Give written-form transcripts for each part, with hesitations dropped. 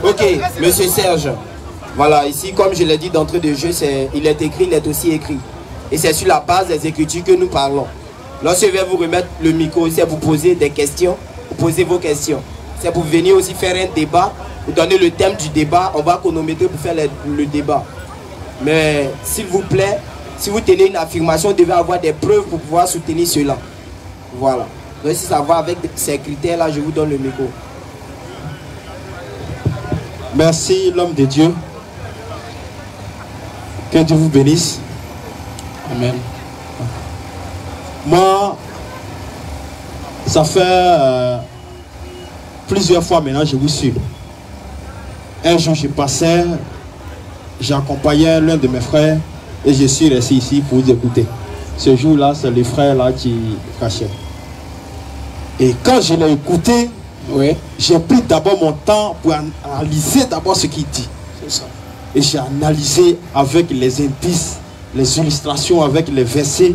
Ok, monsieur Serge. Voilà, ici, comme je l'ai dit d'entrée de jeu, il est écrit, il est aussi écrit. Et c'est sur la base des écritures que nous parlons. Lorsque je vais vous remettre le micro, c'est pour poser des questions, vous posez vos questions. C'est pour venir aussi faire un débat, vous donner le thème du débat, on va chronométrer pour faire le débat. Mais s'il vous plaît, si vous tenez une affirmation, vous devez avoir des preuves pour pouvoir soutenir cela. Voilà. Donc si ça va avec ces critères-là, je vous donne le micro. Merci l'homme de Dieu. Que Dieu vous bénisse. Amen. Moi, ça fait plusieurs fois maintenant je vous suis. Un jour je passais, j'accompagnais l'un de mes frères et je suis resté ici pour vous écouter. Ce jour-là, c'est le frère là qui cachait. Et quand je l'ai écouté, oui, j'ai pris d'abord mon temps pour analyser d'abord ce qu'il dit. C'est ça. Et j'ai analysé avec les indices, les illustrations, avec les versets.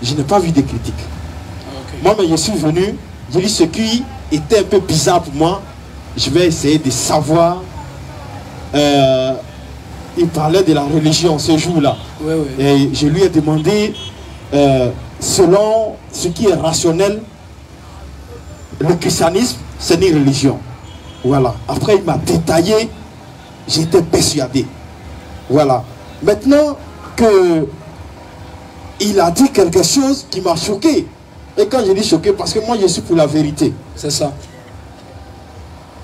Je n'ai pas vu de critiques. Okay. Moi, mais je suis venu, j'ai dit ce qui était un peu bizarre pour moi. Je vais essayer de savoir. Il parlait de la religion ce jour-là. Oui, oui. Et je lui ai demandé, selon ce qui est rationnel, le christianisme, c'est une religion. Voilà. Après, il m'a détaillé. J'étais persuadé. Voilà. Maintenant que il a dit quelque chose qui m'a choqué. Et quand je dis choqué, parce que moi je suis pour la vérité. C'est ça.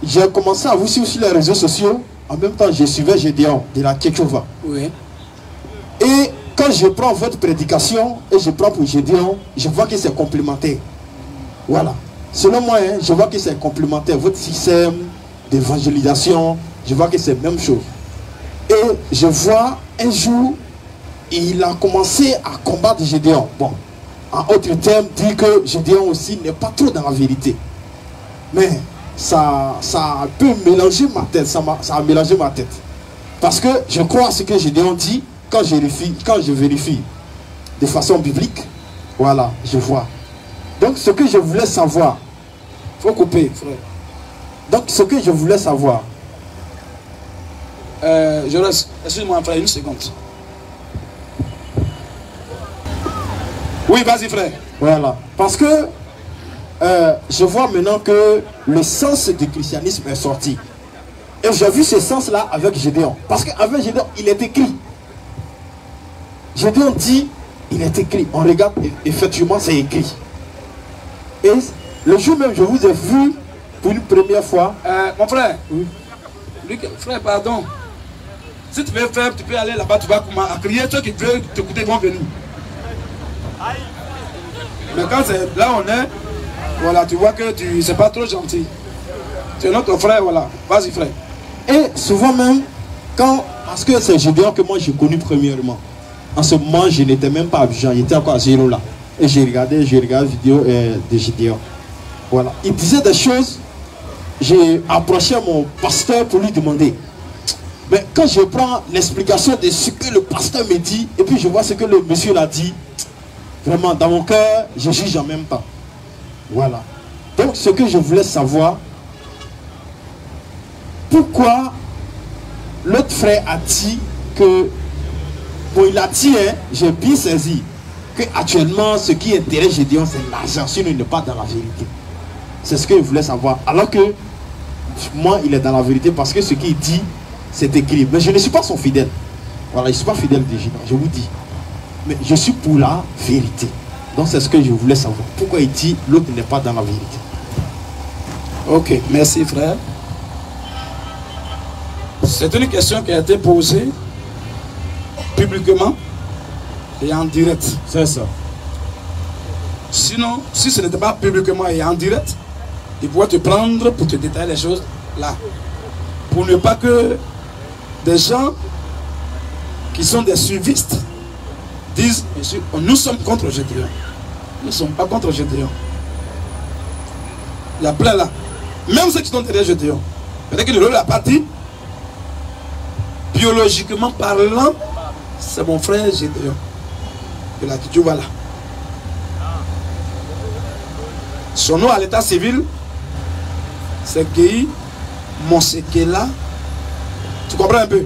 J'ai commencé à vous suivre sur les réseaux sociaux. En même temps, je suivais Gédéon de la Tchétchova. Oui. Et quand je prends votre prédication et je prends pour Gédéon, je vois que c'est complémentaire. Voilà. Selon moi, hein, je vois que c'est complémentaire. Votre système d'évangélisation, je vois que c'est la même chose. Et je vois un jour, il a commencé à combattre Gédéon. Bon, en autre terme, dit que Gédéon aussi n'est pas trop dans la vérité. Mais ça peut mélanger ma tête, ça a mélangé ma tête. Parce que je crois à ce que Gédéon dit quand je vérifie de façon biblique. Voilà, je vois. Donc ce que je voulais savoir, il faut couper, frère. Donc ce que je voulais savoir, je reste, excuse-moi frère, une seconde. Oui, vas-y frère. Voilà, parce que je vois maintenant que le sens du christianisme est sorti. Et j'ai vu ce sens-là avec Gédéon. Parce qu'avec Gédéon, il est écrit. Gédéon dit, il est écrit. On regarde, effectivement, c'est écrit. Et le jour même, je vous ai vu pour une première fois. Mon frère, oui. Frère, pardon. Si tu veux faire, tu peux aller là-bas, tu vas à crier. Ceux qui veulent t'écouter vont venir. Mais quand c'est là on est, voilà, tu vois que c'est pas trop gentil. Tu es notre frère, voilà. Vas-y, frère. Et souvent même, parce que c'est Gédéon que moi j'ai connu premièrement. En ce moment, je n'étais même pas à Abidjan, j'étais encore à zéro là. Et j'ai regardé la vidéo de Gédéon. Voilà. Il disait des choses. J'ai approché mon pasteur pour lui demander. Mais quand je prends l'explication de ce que le pasteur me dit, et puis je vois ce que le monsieur l'a dit, vraiment, dans mon cœur, je juge en même temps. Voilà. Donc, ce que je voulais savoir, pourquoi l'autre frère a dit que, bon, il a dit, hein, j'ai bien saisi, que actuellement, ce qui intéresse Gédéon, c'est l'argent, sinon il n'est pas dans la vérité. C'est ce que je voulais savoir. Alors que, moi, il est dans la vérité parce que ce qu'il dit, c'est écrit. Mais je ne suis pas son fidèle. Voilà, je ne suis pas fidèle de Gédéon, je vous dis. Mais je suis pour la vérité. Donc c'est ce que je voulais savoir. Pourquoi il dit l'autre n'est pas dans la vérité. Ok, merci frère. C'est une question qui a été posée publiquement et en direct. C'est ça. Sinon, si ce n'était pas publiquement et en direct, il pourrait te prendre pour te détailler les choses là. Pour ne pas que des gens qui sont des suivistes disent, monsieur, nous sommes contre Gédéon. Nous ne sommes pas contre Gédéon. Il y a plein là. Même ceux qui sont derrière Gédéon. Peut-être que la partie, biologiquement parlant, c'est mon frère Gédéon. De la Tchétchova là. Son nom à l'état civil, c'est Guy Monsekela. Tu comprends un peu?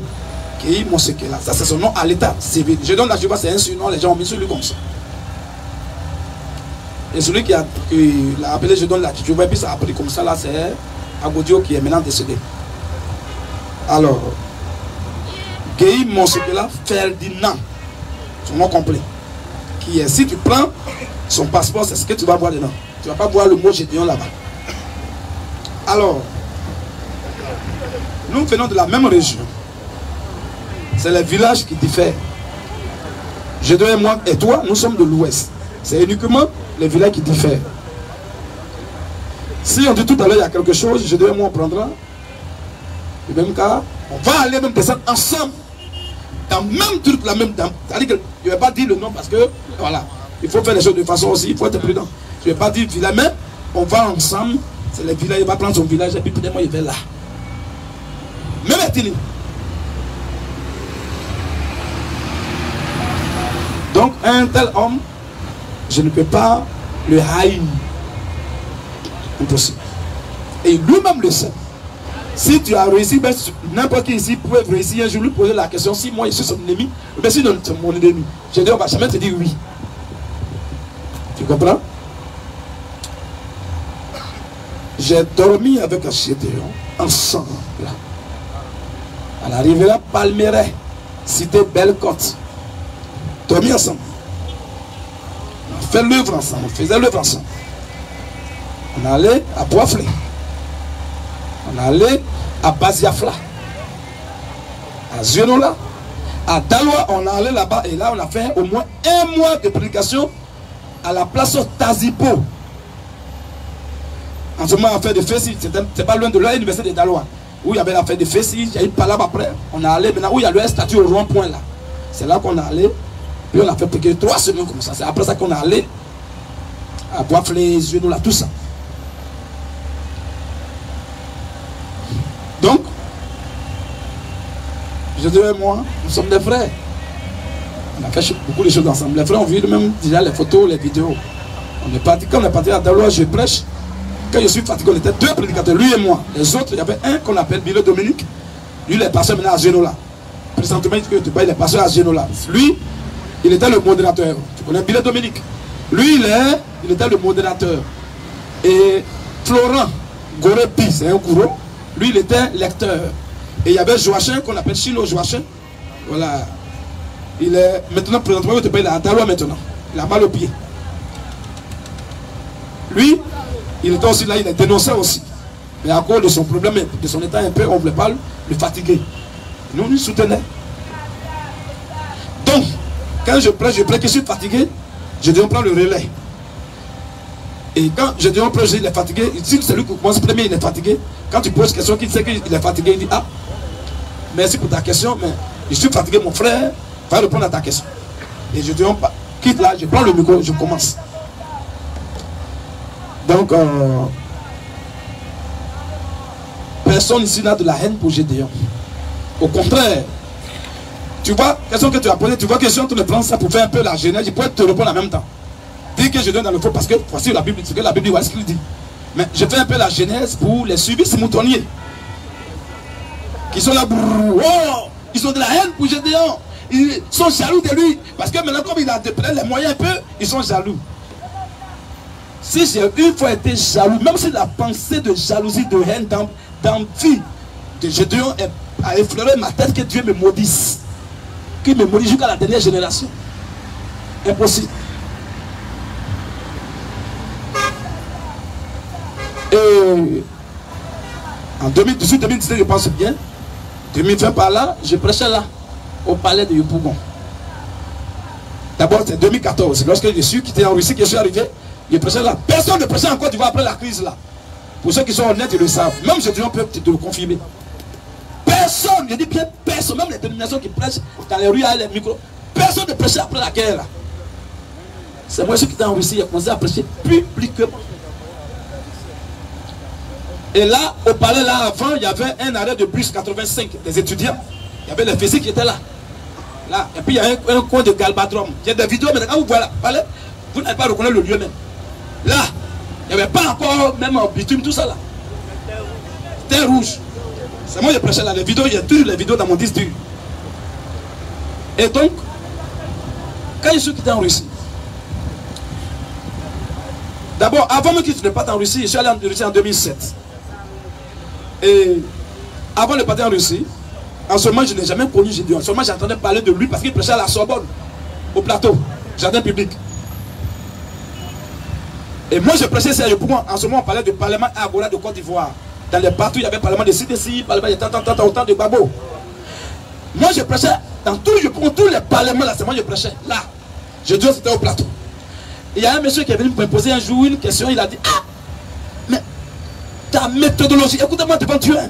Kei Monsekela. Ça, c'est son nom à l'état civil. Je donne la Jéhovah, c'est un surnom, les gens ont mis sur lui comme ça. Et celui qui l'a appelé, je donne la Jéhovah, et puis ça a appelé comme ça, là, c'est Agodio qui est maintenant décédé. Alors, Kei Monsekela Ferdinand, son nom complet. Qui est, si tu prends son passeport, c'est ce que tu vas voir dedans. Tu ne vas pas voir le mot Gédéon là-bas. Alors, nous venons de la même région. C'est les villages qui diffèrent. Gédéon et moi et toi, nous sommes de l'ouest. C'est uniquement les villages qui diffèrent. Si on dit tout à l'heure il y a quelque chose, Gédéon et moi on prendra le même cas. On va aller même descendre ensemble. Dans le même truc, la même dame. C'est-à-dire que je ne vais pas dire le nom parce que, voilà, il faut faire les choses de façon aussi, il faut être prudent. Je ne vais pas dire village, mais on va ensemble. C'est le village, il va prendre son village et puis peut-être moi il va là. Même est-il. Donc un tel homme, je ne peux pas le haïr. Impossible. Et lui-même le sait. Si tu as réussi, ben, n'importe qui ici peut réussir un jour lui poser la question si moi je suis son ennemi, mais si c'est mon ennemi, je dis on va jamais te dire oui. Tu comprends? J'ai dormi avec un Gédéon ensemble. À la rivière Palmeraie, cité Belle-Côte. Dormi ensemble. On fait l'œuvre ensemble, on faisait l'œuvre ensemble. On allait à Boisflé. On allait à Baziafla, à Zionola, à Daloa, on allait là-bas et là on a fait au moins un mois de prédication à la place Tazipo. En ce moment, on a fait des fessis, c'était pas loin de l'université de Daloa, où il y avait la fête des fessis, il y a eu pas là après. On est allé maintenant où il y a le statut au rond-point là. C'est là qu'on est allé, puis on a fait prédiquer 3 semaines comme ça. C'est après ça qu'on est allé à Boisflé, Zionola, tout ça. Donc, je dirais moi, nous sommes des frères. On a fait beaucoup de choses ensemble. Les frères ont vu même déjà les photos, les vidéos. On est parti, quand on est parti à Daloa, je prêche. Quand je suis fatigué, on était 2 prédicateurs, lui et moi. Les autres, il y avait un qu'on appelle Bilo Dominique. Lui, il est passé maintenant à Génola. Présentement, il est passé à Génola. Lui, il était le modérateur. Tu connais Bilo Dominique? Lui, il était le modérateur. Et Florent Gorepi, c'est un gourou. Lui, il était lecteur. Et il y avait Joachim, qu'on appelle Chino Joachim. Voilà. Il est maintenant, présentement, il est à Daloa maintenant. Il a mal au pied. Lui, il était aussi là, il est dénoncé aussi. Mais à cause de son problème, de son état un peu, on ne voulait pas le fatiguer. Nous, nous soutenons. Donc, quand je prêche que je suis fatigué, je dois prendre le relais. Et quand je dis on prêche, il est fatigué, si celui qui commence premier, il est fatigué. Quand tu poses question, qu'il sait qu'il est fatigué, il dit ah, merci pour ta question, mais je suis fatigué, mon frère, va répondre à ta question. Et je dis on quitte là, je prends le micro, je commence. Donc, personne ici n'a de la haine pour Gédéon. Au contraire, tu vois, question que tu as posée, tu vois que je suis en train de prendre ça pour faire un peu la genèse, je pourrais te répondre en même temps. Dis que je donne dans le faux parce que voici la Bible, ce que la Bible dit, voilà ce qu'il dit. Mais je fais un peu la genèse pour les suivis moutonniers qui sont là, oh, ils ont de la haine pour Gédéon, ils sont jaloux de lui parce que maintenant comme il a les moyens un peu, ils sont jaloux. Si j'ai une fois été jaloux, même si la pensée de jalousie, de haine, d'envie de Gédéon a effleuré ma tête, que Dieu me maudisse, qu'il me maudisse jusqu'à la dernière génération, impossible. Et en 2018, 2019, je pense bien, 2020 par là, je prêchais là, au palais de Yopougon. D'abord, c'est 2014, lorsque je suis quitté en Russie, que je suis arrivé, je prêchais là. Personne ne prêchait encore, tu vois, après la crise là. Pour ceux qui sont honnêtes, ils le savent. Même je dis, on peut te le confirmer. Personne, je dis bien personne, même les dénominations qui prêchent dans les rues avec les micros, personne ne prêchait après la guerre là. C'est moi qui étais en Russie, j'ai commencé à prêcher publiquement. Et là, au palais, là, avant, il y avait un arrêt de bus 85 des étudiants. Il y avait les physiques qui étaient là. Là. Et puis, il y a un coin de Galbadrom. Il y a des vidéos, mais quand vous voyez là, palais, vous n'allez pas reconnaître le lieu même. Là, il n'y avait pas encore, même en bitume, tout ça là. Terre rouge. C'est moi qui prêchais là, les vidéos, il y a toutes les vidéos dans mon disque dur. Et donc, quand je suis quitté en Russie, d'abord, avant même que je ne parte en Russie, je suis allé en Russie en 2007. Et avant de partir en Russie, en ce moment, je n'ai jamais connu Gédéon. En ce moment, j'entendais parler de lui parce qu'il prêchait à la Sorbonne, au plateau, jardin public. Et moi, je prêchais sérieux. Pour moi, en ce moment, on parlait du Parlement Agora de Côte d'Ivoire. Dans les partout, il y avait le Parlement de CDC, Parlement de tant de Babo. Moi, je prêchais dans tous les parlements là, c'est moi je prêchais. Là, je dis c'était au plateau. Il y a un monsieur qui est venu me poser un jour une question, il a dit, ah, mais ta méthodologie, écoutez-moi devant Dieu, hein,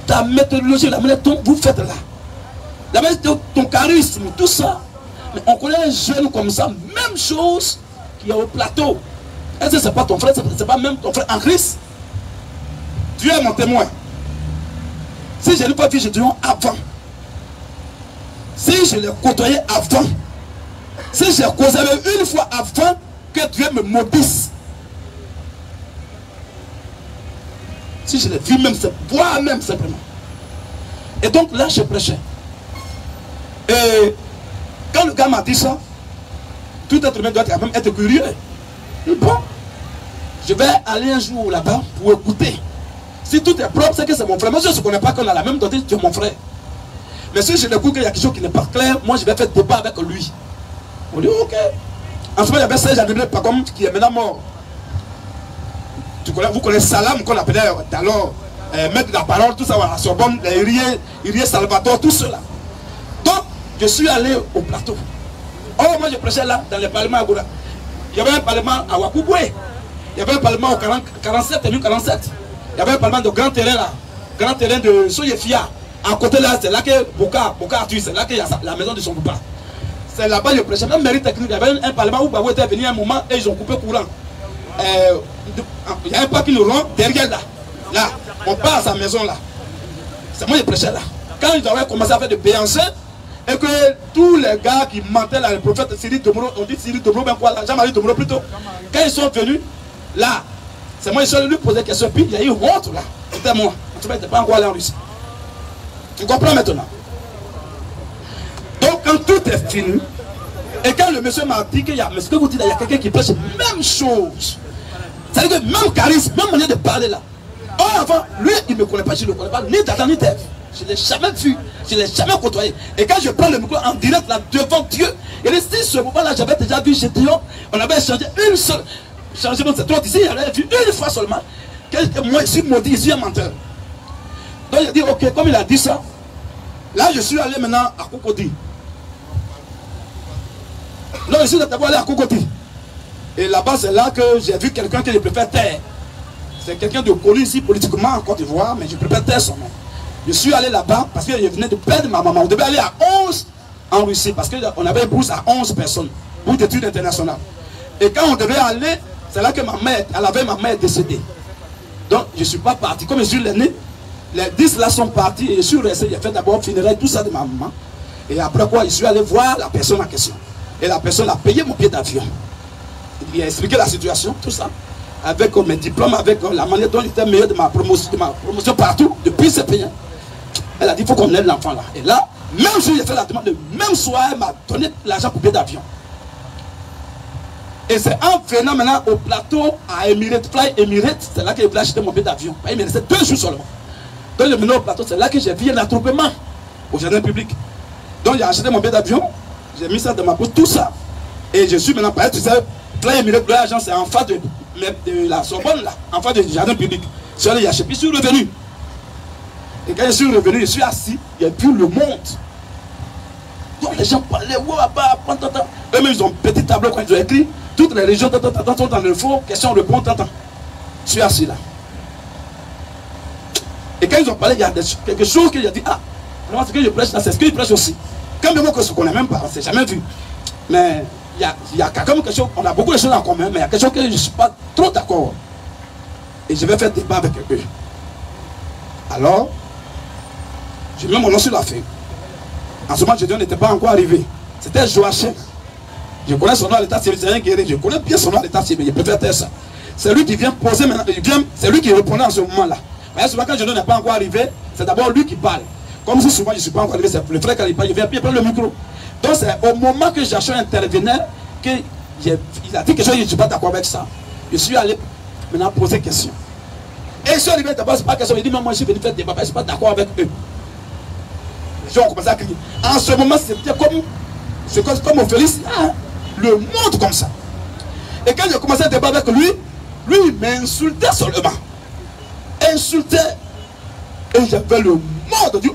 ta méthodologie, la manière dont vous faites là, la manière dont ton charisme, tout ça, mais on connaît les jeunes comme ça, même chose qu'il y a au plateau. Est-ce que ce n'est pas ton frère, c'est pas même ton frère en Christ? Dieu est mon témoin. Si je n'ai pas vu Gédéon avant, si je l'ai côtoyé avant, si j'ai causé avec une fois avant que Dieu me maudisse, si je l'ai vu même, moi-même simplement. Et donc là, je prêchais. Et quand le gars m'a dit ça, tout être humain doit quand même être curieux. Bon, je vais aller un jour là-bas pour écouter. Si tout est propre, c'est que c'est mon frère. Moi, je ne connais pas qu'on a la même doctrine, tu es mon frère. Mais si je découvre qu'il y a quelque chose qui n'est pas clair, moi, je vais faire débat avec lui. On dit, ok. En ce moment, il y avait Serge André Pacom qui est maintenant mort. Vous connaissez Salam, qu'on appelait alors maître de la parole, tout ça, à la Sorbonne, Irie Salvatore, tout cela. Donc, je suis allé au plateau. Oh, moi, je prêchais là, dans le parlement à Goura. Il y avait un parlement à Wakubwe. Il y avait un parlement au 47, 47. Il y avait un parlement de grand terrain là, grand terrain de Soyefia. À côté là, c'est là que Boka Arthur, c'est là qu'il y a la maison de son papa. C'est là-bas le prêchais. Même mairie technique, il y avait un parlement où Babou était venu un moment et ils ont coupé courant. Il y a un pas qui nous rend derrière là. Là, on part à sa maison là. C'est moi qui prêchais là. Quand ils avaient commencé à faire de Béancé, et que tous les gars qui mentaient là, le prophète Cyril Domoro, on dit Cyril Domoro, ben quoi là, Jean-Marie Domoro plutôt. Quand ils sont venus, là, c'est moi qui suis allé lui poser des questions, puis il y a eu honte là. C'était moi. En tout cas, il n'était pas encore allé en Russie. Tu comprends maintenant? Donc, quand tout est fini, et quand le monsieur m'a dit qu'il y a, mais ce que vous dites, il y a quelqu'un qui prêche même chose. C'est-à-dire que même charisme, même manière de parler là. Or, avant, lui, il ne me connaît pas, je ne le connais pas, ni Tata, ni Thèves. Je ne l'ai jamais vu, je ne l'ai jamais côtoyé. Et quand je prends le micro en direct là, devant Dieu, et si ce moment-là, j'avais déjà vu Gédéon, on avait échangé une seule. Changement de cette autre ici, il avait vu une fois seulement. Moi, je suis maudit, je suis un menteur. Donc il a dit, ok, comme il a dit ça, là je suis allé maintenant à Cocody. Là je suis d'abord allé à Cocody. Et là-bas, c'est là que j'ai vu quelqu'un que je préfère taire. C'est quelqu'un de connu ici politiquement en Côte d'Ivoire, mais je préfère taire son nom. Je suis allé là-bas parce que je venais de perdre ma maman. On devait aller à 11 en Russie parce qu'on avait une bourse à 11 personnes, bourse d'études internationales. Et quand on devait aller, c'est là que ma mère décédée. Donc je ne suis pas parti. Comme je suis l'aîné, les 10 là sont partis et je suis resté. J'ai fait d'abord funérailles, tout ça de ma maman. Et après quoi, je suis allé voir la personne en question. Et la personne a payé mon billet d'avion. Il a expliqué la situation, tout ça. Avec mes diplômes, avec la manière dont j'étais meilleur de ma promotion partout, depuis ce pays. Elle a dit, il faut qu'on aide l'enfant là. Et là, même si j'ai fait la demande, le même soir, elle m'a donné l'argent pour billet d'avion. Et c'est en venant maintenant au plateau à Emirates, Fly Emirates, c'est là que j'ai acheté mon billet d'avion. Il me restait 2 jours seulement. Donc je venais au plateau, c'est là que j'ai vu un attroupement au jardin public. Donc j'ai acheté mon billet d'avion, j'ai mis ça dans ma poche, tout ça. Et je suis maintenant, tu sais, Fly Emirates, l'agent, c'est en face de la Sorbonne, là, en face du jardin public. Je suis allé y acheter, puis je suis revenu. Et quand je suis revenu, je suis assis, il y a plus le monde. Donc les gens parlaient, eux-mêmes ils ont un petit tableau quand ils ont écrit. Toutes les régions sont dans le faux, question, réponse, Je suis assis là. Et quand ils ont parlé, il y a quelque chose qu'il a dit, ah, vraiment ce que je prêche là, c'est ce qu'il prêche aussi. Quand même que ce qu'on n'a même pas, on ne s'est jamais vu. Mais il y a quand même quelque chose, on a beaucoup de choses en commun, mais il y a quelque chose que je ne suis pas trop d'accord. Et je vais faire débat avec eux. Alors, je mets mon nom sur la feuille. En ce moment, Gédéon n'était pas encore arrivé. C'était Joachim. Je connais son nom à l'état civil, c'est un guerrier. Je connais bien son nom à l'état civil, je préfère faire ça. C'est lui qui vient poser maintenant, c'est lui qui répondait en ce moment-là. Mais souvent, quand Gédéon n'est pas encore arrivé, c'est d'abord lui qui parle. Comme si souvent je ne suis pas encore arrivé, c'est le frère qui parle, il vient prendre le micro. Donc c'est au moment que Joachim intervenait qu'il a dit quelque chose, je ne suis pas d'accord avec ça. Je suis allé maintenant poser question. Et je suis arrivé d'abord, c'est pas question, il dit, mais moi je suis venu faire des débats, je ne suis pas d'accord avec eux. Les gens ont commencé à crier. En ce moment, c'était comme on Félix, le monde comme ça. Et quand j'ai commencé à débattre avec lui, il m'insultait seulement. Insultait. Et j'avais le monde du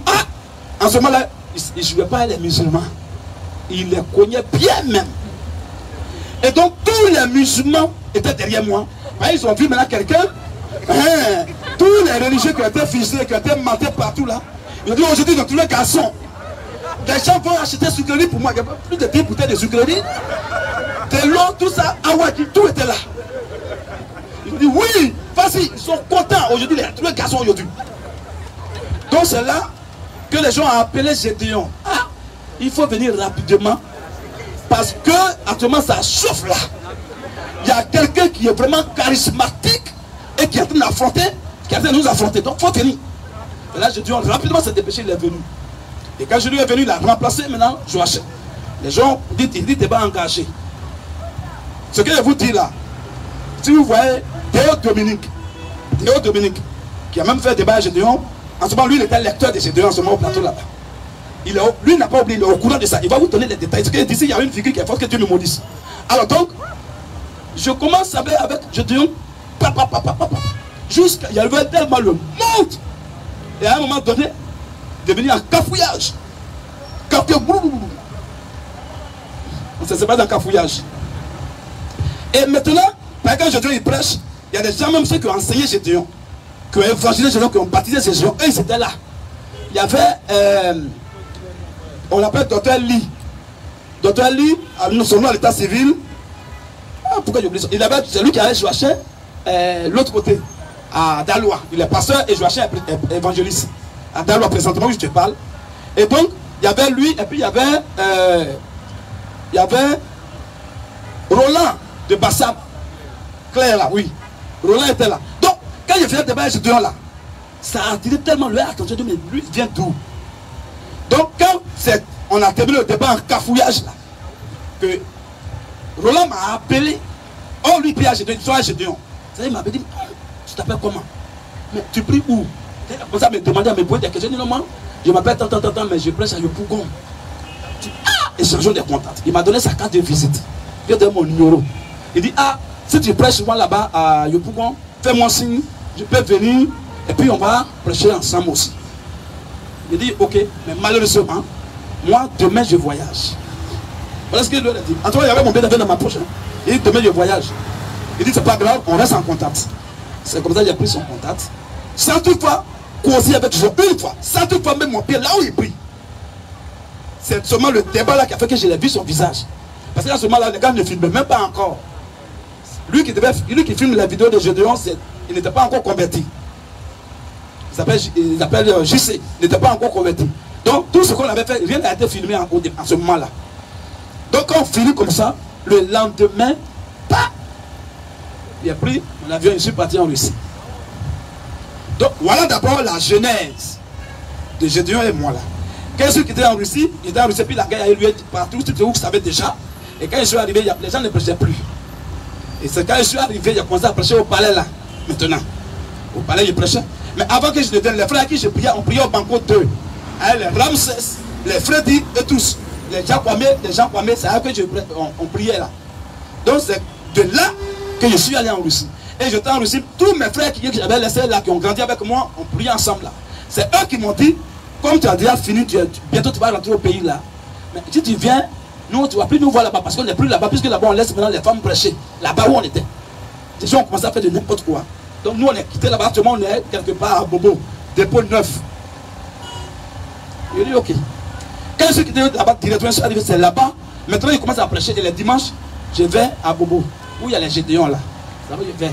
en ce moment-là, il ne jouait pas les musulmans. Il les cognait bien même. Et donc tous les musulmans étaient derrière moi. Ils ont vu maintenant quelqu'un. Tous les religieux qui ont été ficelés, qui ont été mentés partout là. Ils ont dit aujourd'hui dans tous les garçons. Les gens vont acheter sucreries pour moi. Il y a plus de 10 bouteilles de sucreries. De l'eau, tout ça, awaki, tout était là. Ils ont dit oui, vas-y, ils sont contents aujourd'hui, tous les garçons aujourd'hui. Donc c'est là que les gens ont appelé Gédéon. Il faut venir rapidement parce que actuellement ça chauffe là. Il y a quelqu'un qui est vraiment charismatique et qui est en train d'affronter, qui est en train de nous affronter. Donc il faut venir. Et là Gédéon rapidement s'est dépêché, il est venu. Et quand Gédéon est venu, il a remplacé maintenant Joachim. Les gens disent, il dit débat engagé. Ce que je vous dis là, si vous voyez Théo Dominique, qui a même fait débat à Gédéon, en ce moment lui il était lecteur de Gédéon en ce moment au plateau là-bas. Lui il n'a pas oublié, il est au courant de ça. Il va vous donner les détails. Parce que d'ici il y a une figure qui est forte que Dieu me maudisse. Alors donc, je commence avec Gédéon, jusqu'à, il y avait tellement le monde. Et à un moment donné, devenu un cafouillage. C'est pas un cafouillage. Et maintenant, quand Gédéon il prêche, il y a des gens, même ceux qui ont enseigné Gédéon, qui ont évangélisé Gédéon, qui ont baptisé Gédéon, eux ils étaient là. Il y avait, on l'appelle Dr Lee. Dr Lee, son nom à l'état civil, pourquoi j'ai oublié ça? C'est lui qui allait Joachim, l'autre côté, à Dalois. Il est pasteur et Joachim est évangéliste. À Dalois, présentement, où je te parle. Et donc, il y avait lui, et puis il y avait Roland de Bassam. Claire là, oui. Roland était là. Donc, quand je faisais le débat avec ce là, ça a attiré tellement le attention, mais lui, il vient d'où? Donc, quand on a terminé le débat en cafouillage là, que Roland m'a appelé, oh lui, puis à Gédéon, soit à Gédéon. Il m'a dit, tu t'appelles comment? Mais tu pries où? Comme ça, me demandait à me poser des questions. Je dis, non, je m'appelle tant, mais je prêche à Yopougon. Échangeons des contacts. Il m'a donné sa carte de visite. Il a donné mon numéro. Il dit, si tu prêches souvent là-bas à Yopougon, fais-moi signe, je peux venir, et puis on va prêcher ensemble aussi. Il dit, ok, mais malheureusement, moi, demain, je voyage. Voilà ce qu'il lui a dit. En tout cas, il y avait mon billet dans ma poche. Il dit, demain, je voyage. Il dit, c'est pas grave, on reste en contact. C'est comme ça qu'il a pris son contact. Sans toutefois causer avec Jésus une fois, sans toutefois mettre mon pied là où il prie. C'est seulement le débat là qui a fait que je l'ai vu son visage. Parce qu'à ce moment-là, les gars ne filmaient même pas encore. Lui qui filme la vidéo de Gédéon, il n'était pas encore converti. Il s'appelle JC, il n'était pas encore converti. Donc tout ce qu'on avait fait, rien n'a été filmé en ce moment-là. Donc quand on finit comme ça, le lendemain, il a pris mon avion, je suis parti en Russie. Donc voilà d'abord la genèse de Gédéon et moi là. Quand je suis quitté en Russie, il était en Russie, puis la guerre a eu lieu partout, tout où vous savez déjà. Et quand je suis arrivé, les gens ne prêchaient plus. Et c'est quand je suis arrivé, j'ai commencé à prêcher au palais là, maintenant. Au palais, je prêchais. Mais avant que je ne vienne, les frères à qui je priais, on priait au banquet 2. Les Ramsès, les Freddy et tous. Les gens Kwame, c'est à eux que on priait là. Donc c'est de là que je suis allé en Russie. Et j'étais en Russie, tous mes frères que j'avais laissés là, qui ont grandi avec moi, on priait ensemble là. C'est eux qui m'ont dit, comme tu as déjà fini, bientôt tu vas rentrer au pays là. Mais si tu viens, nous tu vas plus nous voir là-bas parce qu'on n'est plus là-bas, puisque là-bas on laisse maintenant les femmes prêcher. Là-bas où on était. Les gens ont commencé à faire de n'importe quoi. Donc nous on est quitté là-bas, actuellement on est quelque part à Bobo, dépôt 9. Il dit ok. Quand je suis quitté là-bas, directement je suis arrivé, c'est là-bas. Maintenant il commence à prêcher et les dimanches, je vais à Bobo, où il y a les Gédéons là. Là-bas je vais.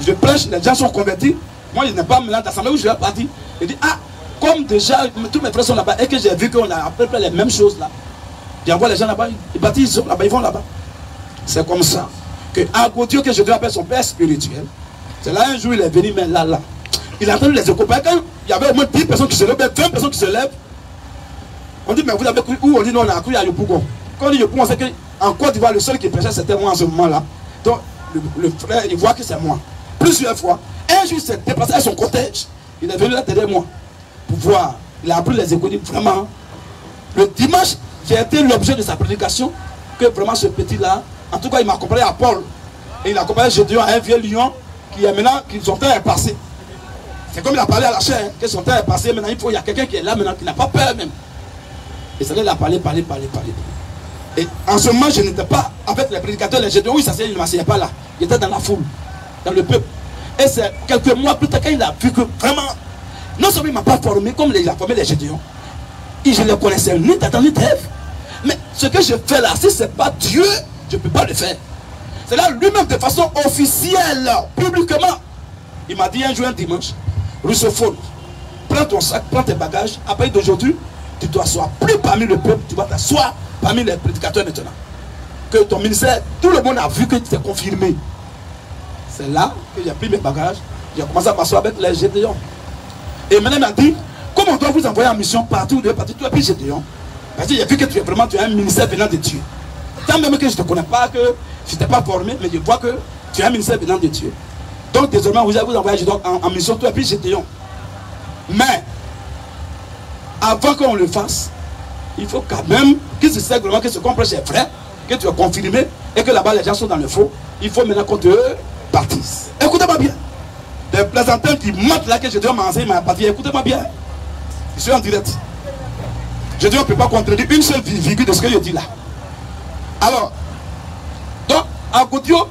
Je prêche, les gens sont convertis. Moi je n'ai pas maintenant d'assemblée où je vais partir. Il dit comme déjà tous mes frères sont là-bas et que j'ai vu qu'on a à peu près les mêmes choses là. J'envoie les gens là-bas, ils baptisent, ils sont là-bas, ils vont là-bas. C'est comme ça que Dieu que je dois appeler son père spirituel C'est là un jour il est venu, mais là. Il a entendu les échos. Quand il y avait au moins 10 personnes qui se lèvent, 20 personnes qui se lèvent. On dit, mais vous avez cru où? On dit, non, on a cru à Yopougon. Quand on dit Yopougon, c'est qu'en Côte d'Ivoire, le seul qui prêchait, c'était moi en ce moment-là. Donc, le frère, il voit que c'est moi. Plusieurs fois. Un jour, il s'est déplacé à son cortège. Il est venu là derrière moi pour voir. Il a appris les échos. Il dit, vraiment, le dimanche, j'ai été l'objet de sa prédication. Que vraiment, ce petit-là, en tout cas, il m'a accompagné à Paul. Et il a accompagné Gédéon à un vieux lion qui est maintenant, qui son temps est passé. C'est comme il a parlé à la chair, hein, que son temps est passé. Maintenant, il y a quelqu'un qui est là maintenant, qui n'a pas peur même. Et ça, il a parlé. Et en ce moment, je n'étais pas avec les prédicateurs, les Gédéons. Oui, ça il ne m'asseyait pas là. Il était dans la foule, dans le peuple. Et c'est quelques mois plus tard, quand il a vu que vraiment, non seulement il ne m'a pas formé comme il a formé les Gédéons, et je ne les connaissais ni d'Adam ni d'Ève. Mais ce que je fais là, si ce n'est pas Dieu, je ne peux pas le faire. C'est là lui-même de façon officielle, publiquement. Il m'a dit un jour, un dimanche, russophone, prends ton sac, prends tes bagages, à partir d'aujourd'hui, tu dois t'asseoir plus parmi le peuple, tu vas t'asseoir parmi les prédicateurs maintenant. Que ton ministère, tout le monde a vu que tu t'es confirmé. C'est là que j'ai pris mes bagages, j'ai commencé à m'asseoir avec les Gédéons. Et maintenant il m'a dit, comment on doit vous envoyer en mission partout, tu es plus Gédéon. Parce que j'ai vu que tu es un ministère venant de Dieu. Tant même que je ne te connais pas, que je ne t'ai pas formé, mais je vois que tu es un ministère venant de Dieu. Donc désormais, vous allez vous envoyer en mission, toi et puis Gédéon. Mais, avant qu'on le fasse, il faut quand même que ce soit vraiment que ce qu'on prêche est vrai, que tu es confirmé, et que là-bas les gens sont dans le faux. Il faut maintenant qu'on te baptise. Écoutez-moi bien. Des plaisantins qui mentent là que Gédéon m'a enseigné, m'a baptisé. Écoutez-moi bien. Je suis en direct. Gédéon ne peut pas contredire une seule virgule de ce que je dis là. Alors, donc, Agodio,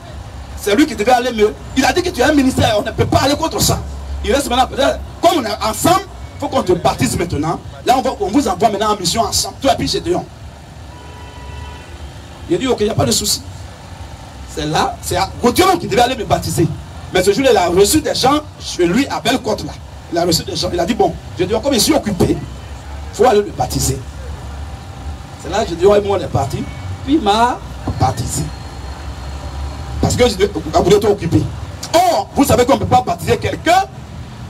c'est lui qui devait aller mieux. Il a dit que tu as un ministère, on ne peut pas aller contre ça. Il reste maintenant, peut-être, comme on est ensemble, il faut qu'on te baptise maintenant. Là, on vous envoie maintenant en mission ensemble. Toi et puis Gédéon. Il a dit, ok, il n'y a pas de souci. C'est là, c'est Agodio qui devait aller me baptiser. Mais ce jour-là, il a reçu des gens chez lui à Belle-Côte là. Il a reçu des gens. Il a dit, bon, Gédéon, comme je suis occupé, il faut aller le baptiser. C'est là que Gédéon et moi on est partis. Puis il m'a baptisé. Parce que Agodio était occupé. Or, vous savez qu'on ne peut pas baptiser quelqu'un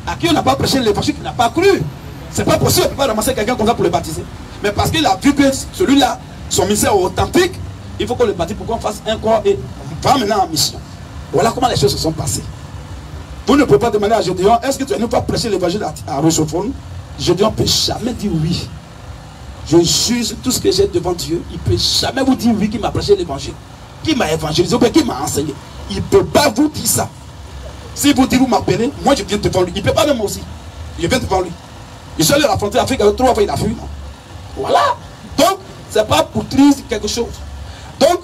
à qui on n'a pas prêché l'évangile, qui n'a pas cru. C'est pas possible, on ne peut pas ramasser quelqu'un comme ça pour le baptiser. Mais parce qu'il a vu que celui-là, son ministère est authentique, il faut qu'on le baptise pour qu'on fasse un corps et on va maintenant en mission. Voilà comment les choses se sont passées. Vous ne pouvez pas demander à Gédéon, est-ce que tu as une fois prêché l'évangile à Russophone? Gédéon ne peut jamais dire oui. Je juge tout ce que j'ai devant Dieu. Il ne peut jamais vous dire oui qui m'a prêché l'évangile, qui m'a évangélisé, ou qui m'a enseigné. Il ne peut pas vous dire ça. Si vous dites vous m'appelez, moi je viens devant lui. Il ne peut pas même aussi. Je viens devant lui. Je suis allé à la frontière Afrique avec 3 fois, il a fui. Voilà. Donc, ce n'est pas pour triser quelque chose. Donc,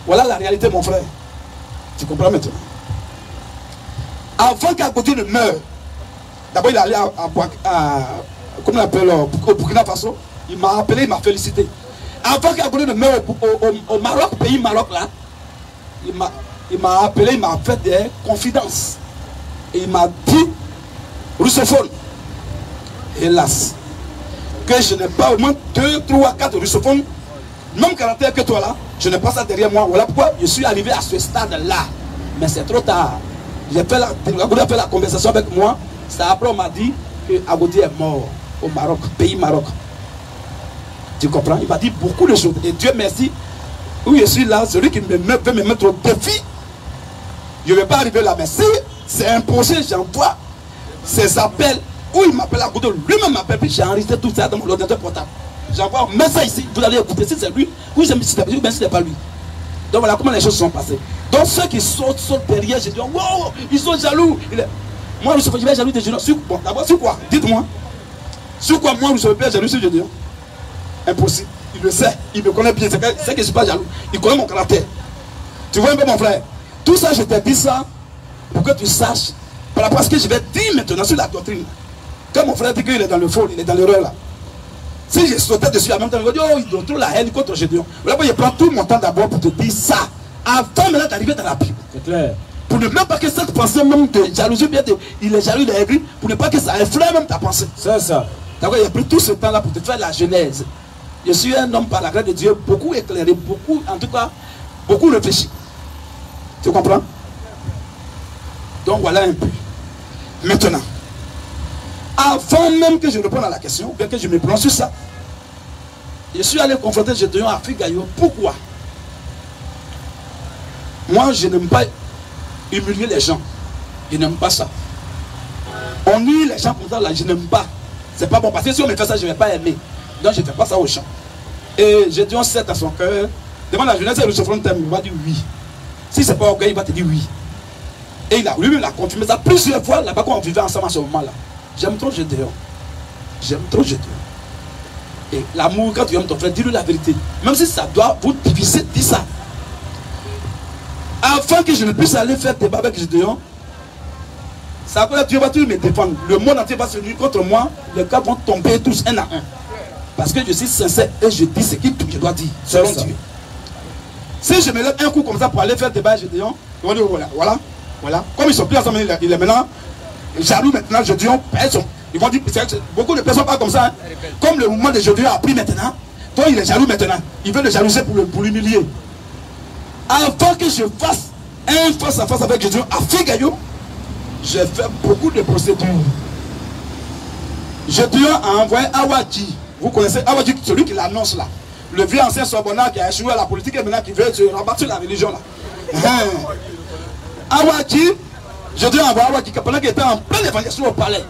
voilà la réalité, mon frère. Tu comprends maintenant? Avant qu'Agodio ne meure, d'abord il est allé comment on appelle, au Burkina Faso. Il m'a appelé, il m'a félicité. Avant qu'Agodio ne meure au Maroc, pays Maroc là, il m'a appelé, il m'a fait des confidences. Et il m'a dit, russophone, hélas, que je n'ai pas au moins 2, 3, 4 russophones, même caractère que toi là, je n'ai pas ça derrière moi. Voilà pourquoi je suis arrivé à ce stade-là. Mais c'est trop tard. Agodio a fait la conversation avec moi. C'est après on m'a dit que Agodio est mort au Maroc, pays Maroc. Tu comprends? Il m'a dit beaucoup de choses. Et Dieu merci, où je suis là, celui qui veut me mettre au défi, je ne vais pas arriver là. Mais si c'est imposé, j'envoie ses appels, où il m'appelle Agodio, lui-même m'appelle, puis j'ai enregistré tout ça dans mon ordinateur portable. J'envoie, mets ça ici, vous allez écouter, si c'est lui, ou si ce n'est pas lui. Donc voilà comment les choses sont passées. Donc ceux qui sautent derrière, j'ai dit, wow, ils sont jaloux. Moi, je suis jaloux des gens. Bon, d'abord, sur quoi? Dites-moi. Sur quoi moi, je suis jaloux sur Gédéon? Impossible. Il le sait. Il me connaît bien. C'est que je ne suis pas jaloux. Il connaît mon caractère. Tu vois un peu, mon frère? Tout ça, je t'ai dit ça pour que tu saches. Par rapport à ce que je vais dire maintenant sur la doctrine. Quand mon frère dit qu'il est dans le faux, il est dans l'erreur là. Si je sautais dessus en même temps, il va dire, oh, il trouve la haine contre Gédéon. Voilà pourquoi je prends tout mon temps d'abord pour te dire ça. Avant maintenant d'arriver dans la Bible. C'est clair. Pour ne même pas que cette pensée même de jalousie, bien il est jaloux, il est aigri, pour ne pas que ça effraie même ta pensée. C'est ça. D'accord, il a pris tout ce temps-là pour te faire la genèse. Je suis un homme par la grâce de Dieu, beaucoup éclairé, beaucoup, en tout cas, beaucoup réfléchi. Tu comprends? Donc voilà un peu. Maintenant, avant même que je réponde à la question, ou bien que je me prononce sur ça, je suis allé confronter Gédéon à Figayo. Pourquoi? Moi, je n'aime pas humilier les gens. Je n'aime pas ça. On huile les gens comme ça, là, je n'aime pas. C'est pas bon, parce que si on me fait ça, je ne vais pas aimer. Donc, je ne fais pas ça aux gens. Et Gédéon sait à son cœur, demande à la jeunesse et le chauffeur, il va dire oui. Si ce n'est pas orgueil, il va te dire oui. Et lui-même a confirmé ça plusieurs fois là-bas quand on vivait ensemble à ce moment-là. J'aime trop Gédéon. J'aime trop Gédéon. Et l'amour, quand tu aimes ton frère, dis-lui la vérité. Même si ça doit vous diviser, dis ça. Afin que je ne puisse aller faire débat avec Gédéon, ça va, Dieu va toujours me défendre. Le monde entier va se unir contre moi. Les gars vont tomber tous un à un. Parce que je suis sincère et je dis ce que je dois dire, selon Dieu. Si je me lève un coup comme ça pour aller faire débat avec Gédéon, ils vont dire voilà. Comme ils sont plus ensemble, il est maintenant jaloux maintenant, Gédéon. Ils vont dire, beaucoup de personnes parlent comme ça. Hein. Comme le mouvement de Gédéon a pris maintenant, donc il est jaloux maintenant. Il veut le jalouser pour l'humilier. Avant que je fasse un face à face avec Gédéon à Figayo, j'ai fait beaucoup de procédures. Gédéon a envoyé Awadji. Vous connaissez Awadji, celui qui l'annonce là. Le vieux ancien Sorbonnard qui a échoué à la politique et maintenant qui veut se rabattre sur la religion là. Awadji, Gédéon a envoyé Awadji pendant qu'il était en plein évangélisation au palais.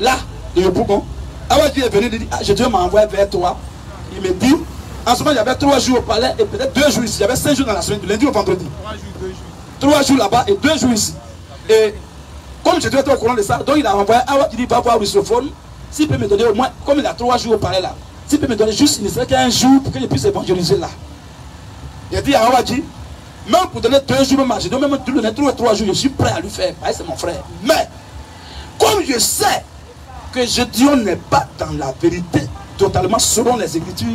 Là, de Yopougon. Awadji est venu et dit, Gédéon m'a envoyé vers toi. Il me dit, en ce moment il y avait 3 jours au palais et peut-être 2 jours ici. Il y avait 5 jours dans la semaine, du lundi au vendredi. 3 jours là-bas et 2 jours ici. Et comme Gédéon était au courant de ça, donc il a envoyé Awadji, il va voir Russophone. S'il peut me donner au moins, comme il a 3 jours au palais là, s'il peut me donner juste, il ne serait qu'un jour pour que je puisse évangéliser là. Il a dit à Awadji, même pour donner 2 jours, même à Gédéon, même pour donner 3 jours, je suis prêt à lui faire. C'est mon frère. Mais, comme je sais que Gédéon n'est pas dans la vérité, totalement selon les Écritures,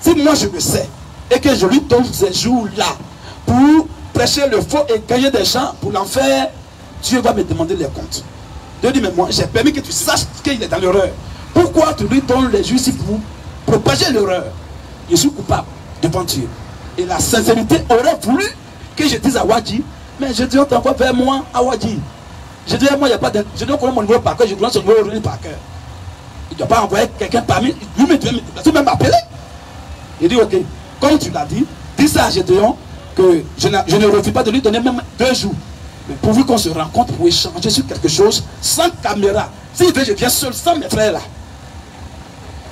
si moi je le sais, et que je lui donne ces jours-là, pour prêcher le faux et gagner des gens pour l'enfer, Dieu va me demander les comptes. Dieu dit, mais moi, j'ai permis que tu saches qu'il est dans l'erreur. Pourquoi tu lui donnes les jours ici pour propager l'erreur? Je suis coupable devant Dieu. Et la sincérité aurait voulu que je dise à Awadji, mais je dis, on t'envoie vers moi, Awadji. Je dis, moi, il n'y a pas de... Je dois connaître mon numéro par cœur, je dois son numéro par cœur. Il ne doit pas envoyer quelqu'un parmi... Lui-même, tu même m'appeler. Il dit, ok, comme tu l'as dit, dis ça à Gédéon, que je ne refuse pas de lui donner même 2 jours. Mais pourvu qu'on se rencontre pour échanger sur quelque chose, sans caméra. S'il veut, je viens seul, sans mes frères là.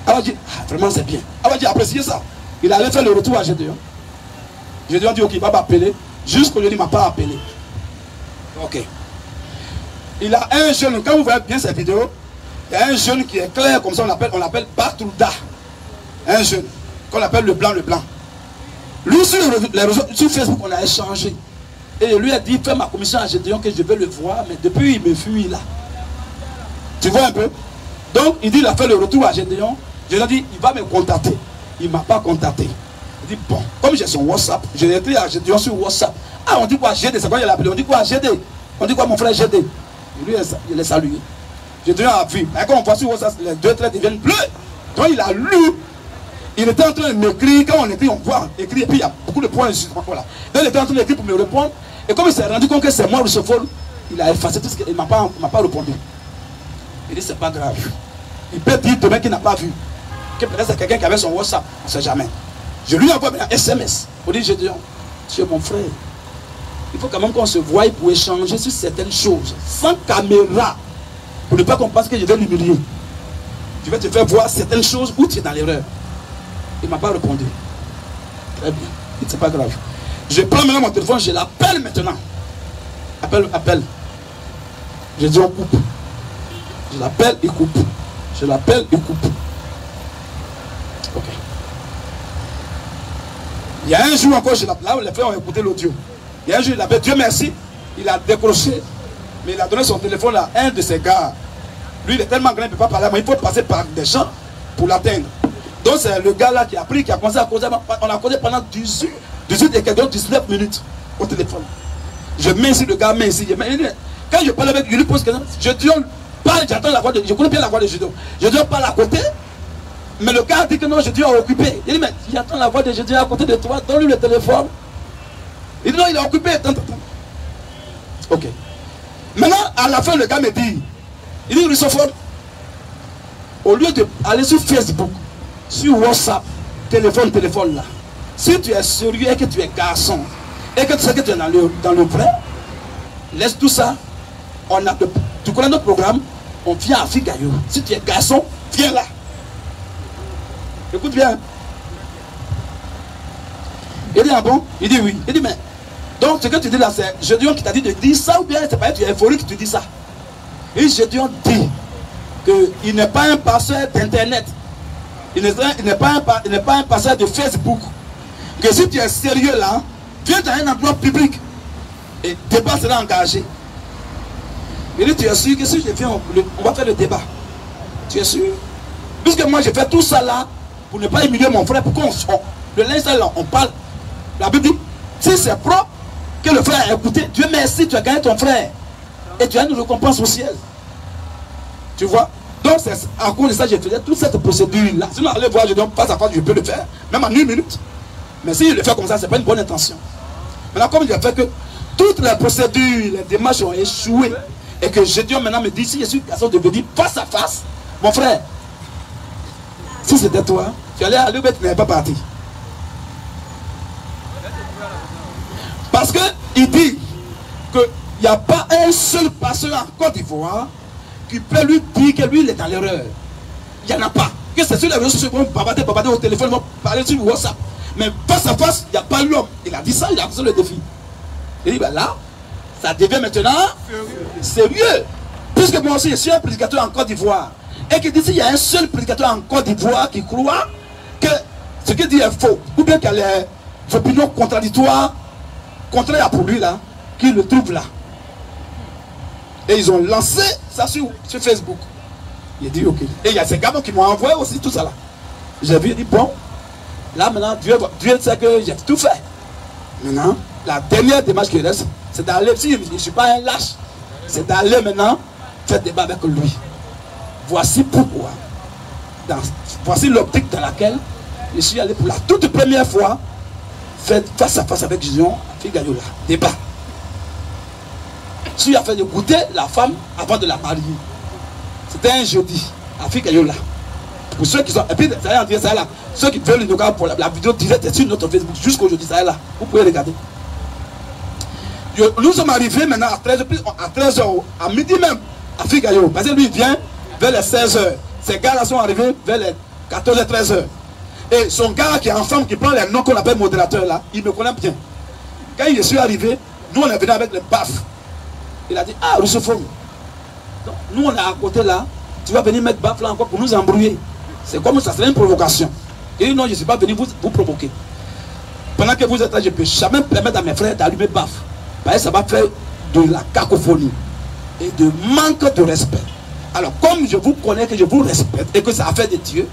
Awadji, vraiment c'est bien. Awadji a apprécié ça. Il allait faire le retour à Gédéon. Gédéon dit, ok, il va m'appeler. Jusqu'aujourd'hui, il ne m'a pas appelé. Ok. Il a un jeune, quand vous voyez bien cette vidéo, il y a un jeune qui est clair, comme ça on l'appelle Batouda. Un jeune, qu'on appelle le blanc. Lui, sur Facebook, on a échangé. Et lui a dit, fais ma commission à Gédéon que je vais le voir, mais depuis il me fuit là. Tu vois un peu? Donc il dit, il a fait le retour à Gédéon. Gédéon dit, il va me contacter. Il ne m'a pas contacté. Il dit, bon, comme j'ai son WhatsApp, j'ai écrit à Gédéon sur WhatsApp. Ah, on dit quoi GD, c'est quoi il a appelé? On dit quoi GD? On dit quoi mon frère GD? Et lui, il est salué. Gédéon a vu. Mais quand on voit sur WhatsApp, les 2 traits deviennent bleus. Donc il a lu. Il était en train de m'écrire. Quand on écrit, on voit écrire. Et puis il y a beaucoup de points. Voilà. Donc il était en train d'écrire pour me répondre. Et comme il s'est rendu compte que c'est moi, Russophone, il a effacé tout ce qu'il ne m'a pas répondu. Il dit, c'est pas grave. Il peut dire demain qu'il n'a pas vu. Que peut-être c'est quelqu'un qui avait son WhatsApp. On ne sait jamais. Je lui envoie un SMS. On dit, Gédéon, tu es mon frère. Il faut quand même qu'on se voie pour échanger sur certaines choses. Sans caméra. Pour ne pas qu'on pense que je vais l'humilier. Je vais te faire voir certaines choses où tu es dans l'erreur. Il ne m'a pas répondu. Très bien. C'est pas grave. Je prends maintenant mon téléphone, je l'appelle maintenant. Appelle. Je dis on coupe. Je l'appelle, il coupe. Je l'appelle, il coupe. Ok. Il y a un jour encore, je l'appelle. Là, les frères ont écouté l'audio. Il y a un jour, il avait Dieu merci. Il a décroché. Mais il a donné son téléphone à un de ses gars. Lui, il est tellement grand, il ne peut pas parler. Mais il faut passer par des gens pour l'atteindre. Donc, c'est le gars là qui a pris, qui a commencé à causer. On a causé pendant 18 et quelques 19 minutes au téléphone. Je mets ici, le gars met ici. Quand je parle avec lui, je lui pose question. Je dis, parle, j'entends la voix de. Je connais bien la voix de Gédéon. Je dis, parle à côté. Mais le gars dit que non, Gédéon est occupé. Il dit, mais j'entends la voix de Gédéon à côté de toi, donne-lui le téléphone. Il dit, non, il est occupé. Ok. À la fin, le gars me dit, il dit, Russophone, au lieu d'aller sur Facebook, sur WhatsApp, téléphone là, si tu es sérieux et que tu es garçon, et que tu sais que tu es dans le vrai, laisse tout ça. Tu connais notre programme, on vient à Figayo. Si tu es garçon, viens là. Écoute bien. Il dit, ah bon? Il dit oui. Il dit, mais, donc ce que tu dis là, c'est Gédéon qui t'a dit de dire ça, ou bien c'est pas tu es euphorique que tu dis ça? Et Gédéon dit qu'il n'est pas un passeur d'internet. Il n'est pas un passeur de Facebook. Que si tu es sérieux là, viens dans un endroit public et débat sera engagé. Il dit, tu es sûr que si je viens, on va faire le débat? Tu es sûr? Puisque moi je fais tout ça là pour ne pas humilier mon frère, pour qu'on le linge là, on parle. La Bible dit, si c'est propre que le frère a écouté, Dieu merci, tu as gagné ton frère. Et tu as une récompense au ciel. Tu vois? Donc c'est à cause de ça que je faisais toute cette procédure là. Sinon allez voir, je donne face à face, je peux le faire, même en 1 minute. Mais si je le fais comme ça, ce n'est pas une bonne intention. Maintenant, comme je fait que toutes les procédures, les démarches ont échoué, et que Gédéon maintenant me dit, si je suis garçon de venir face à face, mon frère, si c'était toi, tu allais aller, mais tu n'avais pas parti. Parce qu'il dit qu'il n'y a pas un seul pasteur en Côte d'Ivoire qui peut lui dire que lui il est dans l'erreur. Il n'y en a pas. Que c'est sur les réseaux sociaux, bavarder au téléphone, parler sur WhatsApp. Mais face à face, il n'y a pas l'homme. Il a dit ça, il a fait le défi. Il dit, ben là, ça devient maintenant sérieux. Puisque moi aussi, je suis un prédicateur en Côte d'Ivoire. Et qui dit, s'il y a un seul prédicateur en Côte d'Ivoire qui croit que ce qu'il dit est faux, ou bien qu'il y a les opinions contradictoires, contraires pour lui là, qu'il le trouve là. Et ils ont lancé ça sur Facebook. Il a dit, ok. Et il y a ces gars qui m'ont envoyé aussi tout ça là. J'ai vu, il dit, bon, là maintenant, Dieu sait que j'ai tout fait. Maintenant, la dernière démarche qui reste, c'est d'aller, si je ne suis pas un lâche, c'est d'aller maintenant faire débat avec lui. Voici pourquoi. Voici l'optique dans laquelle je suis allé pour la toute première fois faire face à face avec Gédéon à Figayola. Débat. Je lui ai fait de goûter la femme avant de la marier. C'était un jeudi à Figayola. Pour ceux qui sont. Et puis, ça y est, ça là. Ceux qui veulent nous regarder pour la vidéo directe sur notre Facebook jusqu'aujourd'hui, ça y est là. Vous pouvez regarder. Nous sommes arrivés maintenant à 13h, à midi même, à Figayo. Parce que lui, il vient vers les 16h. Ces gars-là sont arrivés vers les 14h, 13h. Et son gars qui est ensemble, qui prend les noms qu'on appelle modérateur là, il me connaît bien. Quand je suis arrivé, nous on est venu avec les baffes. Il a dit, ah, Russophone. Nous on est à côté là, tu vas venir mettre baffes là encore pour nous embrouiller. C'est comme ça, c'est une provocation. Il dit, non, je ne suis pas venu vous provoquer. Pendant que vous êtes là, je ne peux jamais permettre à mes frères d'allumer baffes. Parce que ça va faire de la cacophonie et de manque de respect. Alors, comme je vous connais, que je vous respecte et que c'est affaire de Dieu,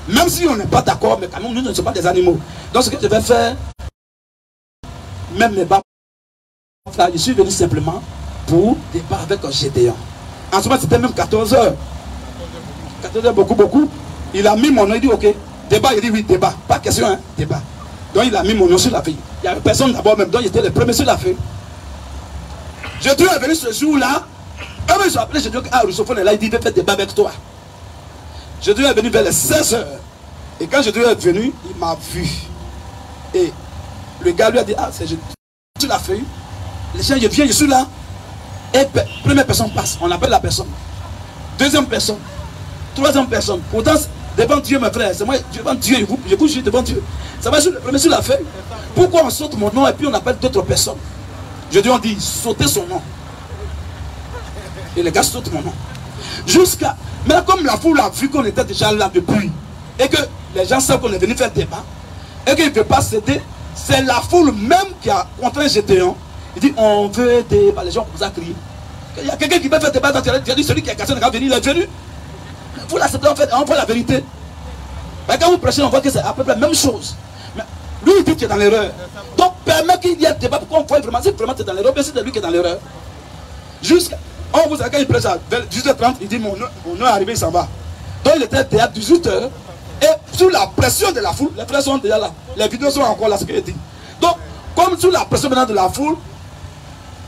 même si on n'est pas d'accord, mais quand même, nous ne sommes pas des animaux. Donc, ce que je vais faire, même mes baffes, là, je suis venu simplement pour débattre avec un Gédéon. En ce moment, c'était même 14h. 14h, beaucoup. Il a mis mon nom, il dit, ok, débat, il dit oui, débat. Pas question, hein, débat. Donc, il a mis mon nom sur la feuille. Il n'y avait personne d'abord, même, donc j'étais le premier sur la feuille. Gédéon est venu ce jour-là. Quand ils ont appelé Gédéon, ah, Russophone est là, il dit, il veut faire débat avec toi. Gédéon est venu vers les 16h. Et quand Gédéon est venu, il m'a vu. Et le gars lui a dit, ah, c'est Gédéon sur la feuille. Les gens, je viens, je suis là. Et première personne passe, on appelle la personne. Deuxième personne. Troisième personne. Pourtant, devant Dieu, mes frères, c'est moi, devant Dieu, je vous jure devant Dieu. Ça va sur le premier sur la feuille. Pourquoi on saute mon nom et puis on appelle d'autres personnes? Gédéon dit, sautez son nom. Et les gars sautent mon nom. Jusqu'à. Mais comme la foule a vu qu'on était déjà là depuis, et que les gens savent qu'on est venu faire débat, et qu'il ne veut pas céder, c'est la foule même qui a contraint Gédéon. Il dit, on veut débat. Les gens commencent à crier. Il y a quelqu'un qui veut faire débat, tu as dit, celui qui a cassé le gars, il est venu. Vous l'acceptez en fait, on voit la vérité. Mais quand vous prêchez, on voit que c'est à peu près la même chose. Mais lui, il dit qu'il est dans l'erreur. Donc, permet qu'il y ait débat pour qu'on voit vraiment, si vraiment tu es dans l'erreur, mais c'est lui qui est dans l'erreur. Jusqu'à. On vous a quand il prêche à 18h30, il dit mon nom est arrivé, il s'en va. Donc, il était à 18h. Et sous la pression de la foule, les frères sont déjà là. Les vidéos sont encore là, ce qu'il dit. Donc, comme sous la pression maintenant de la foule,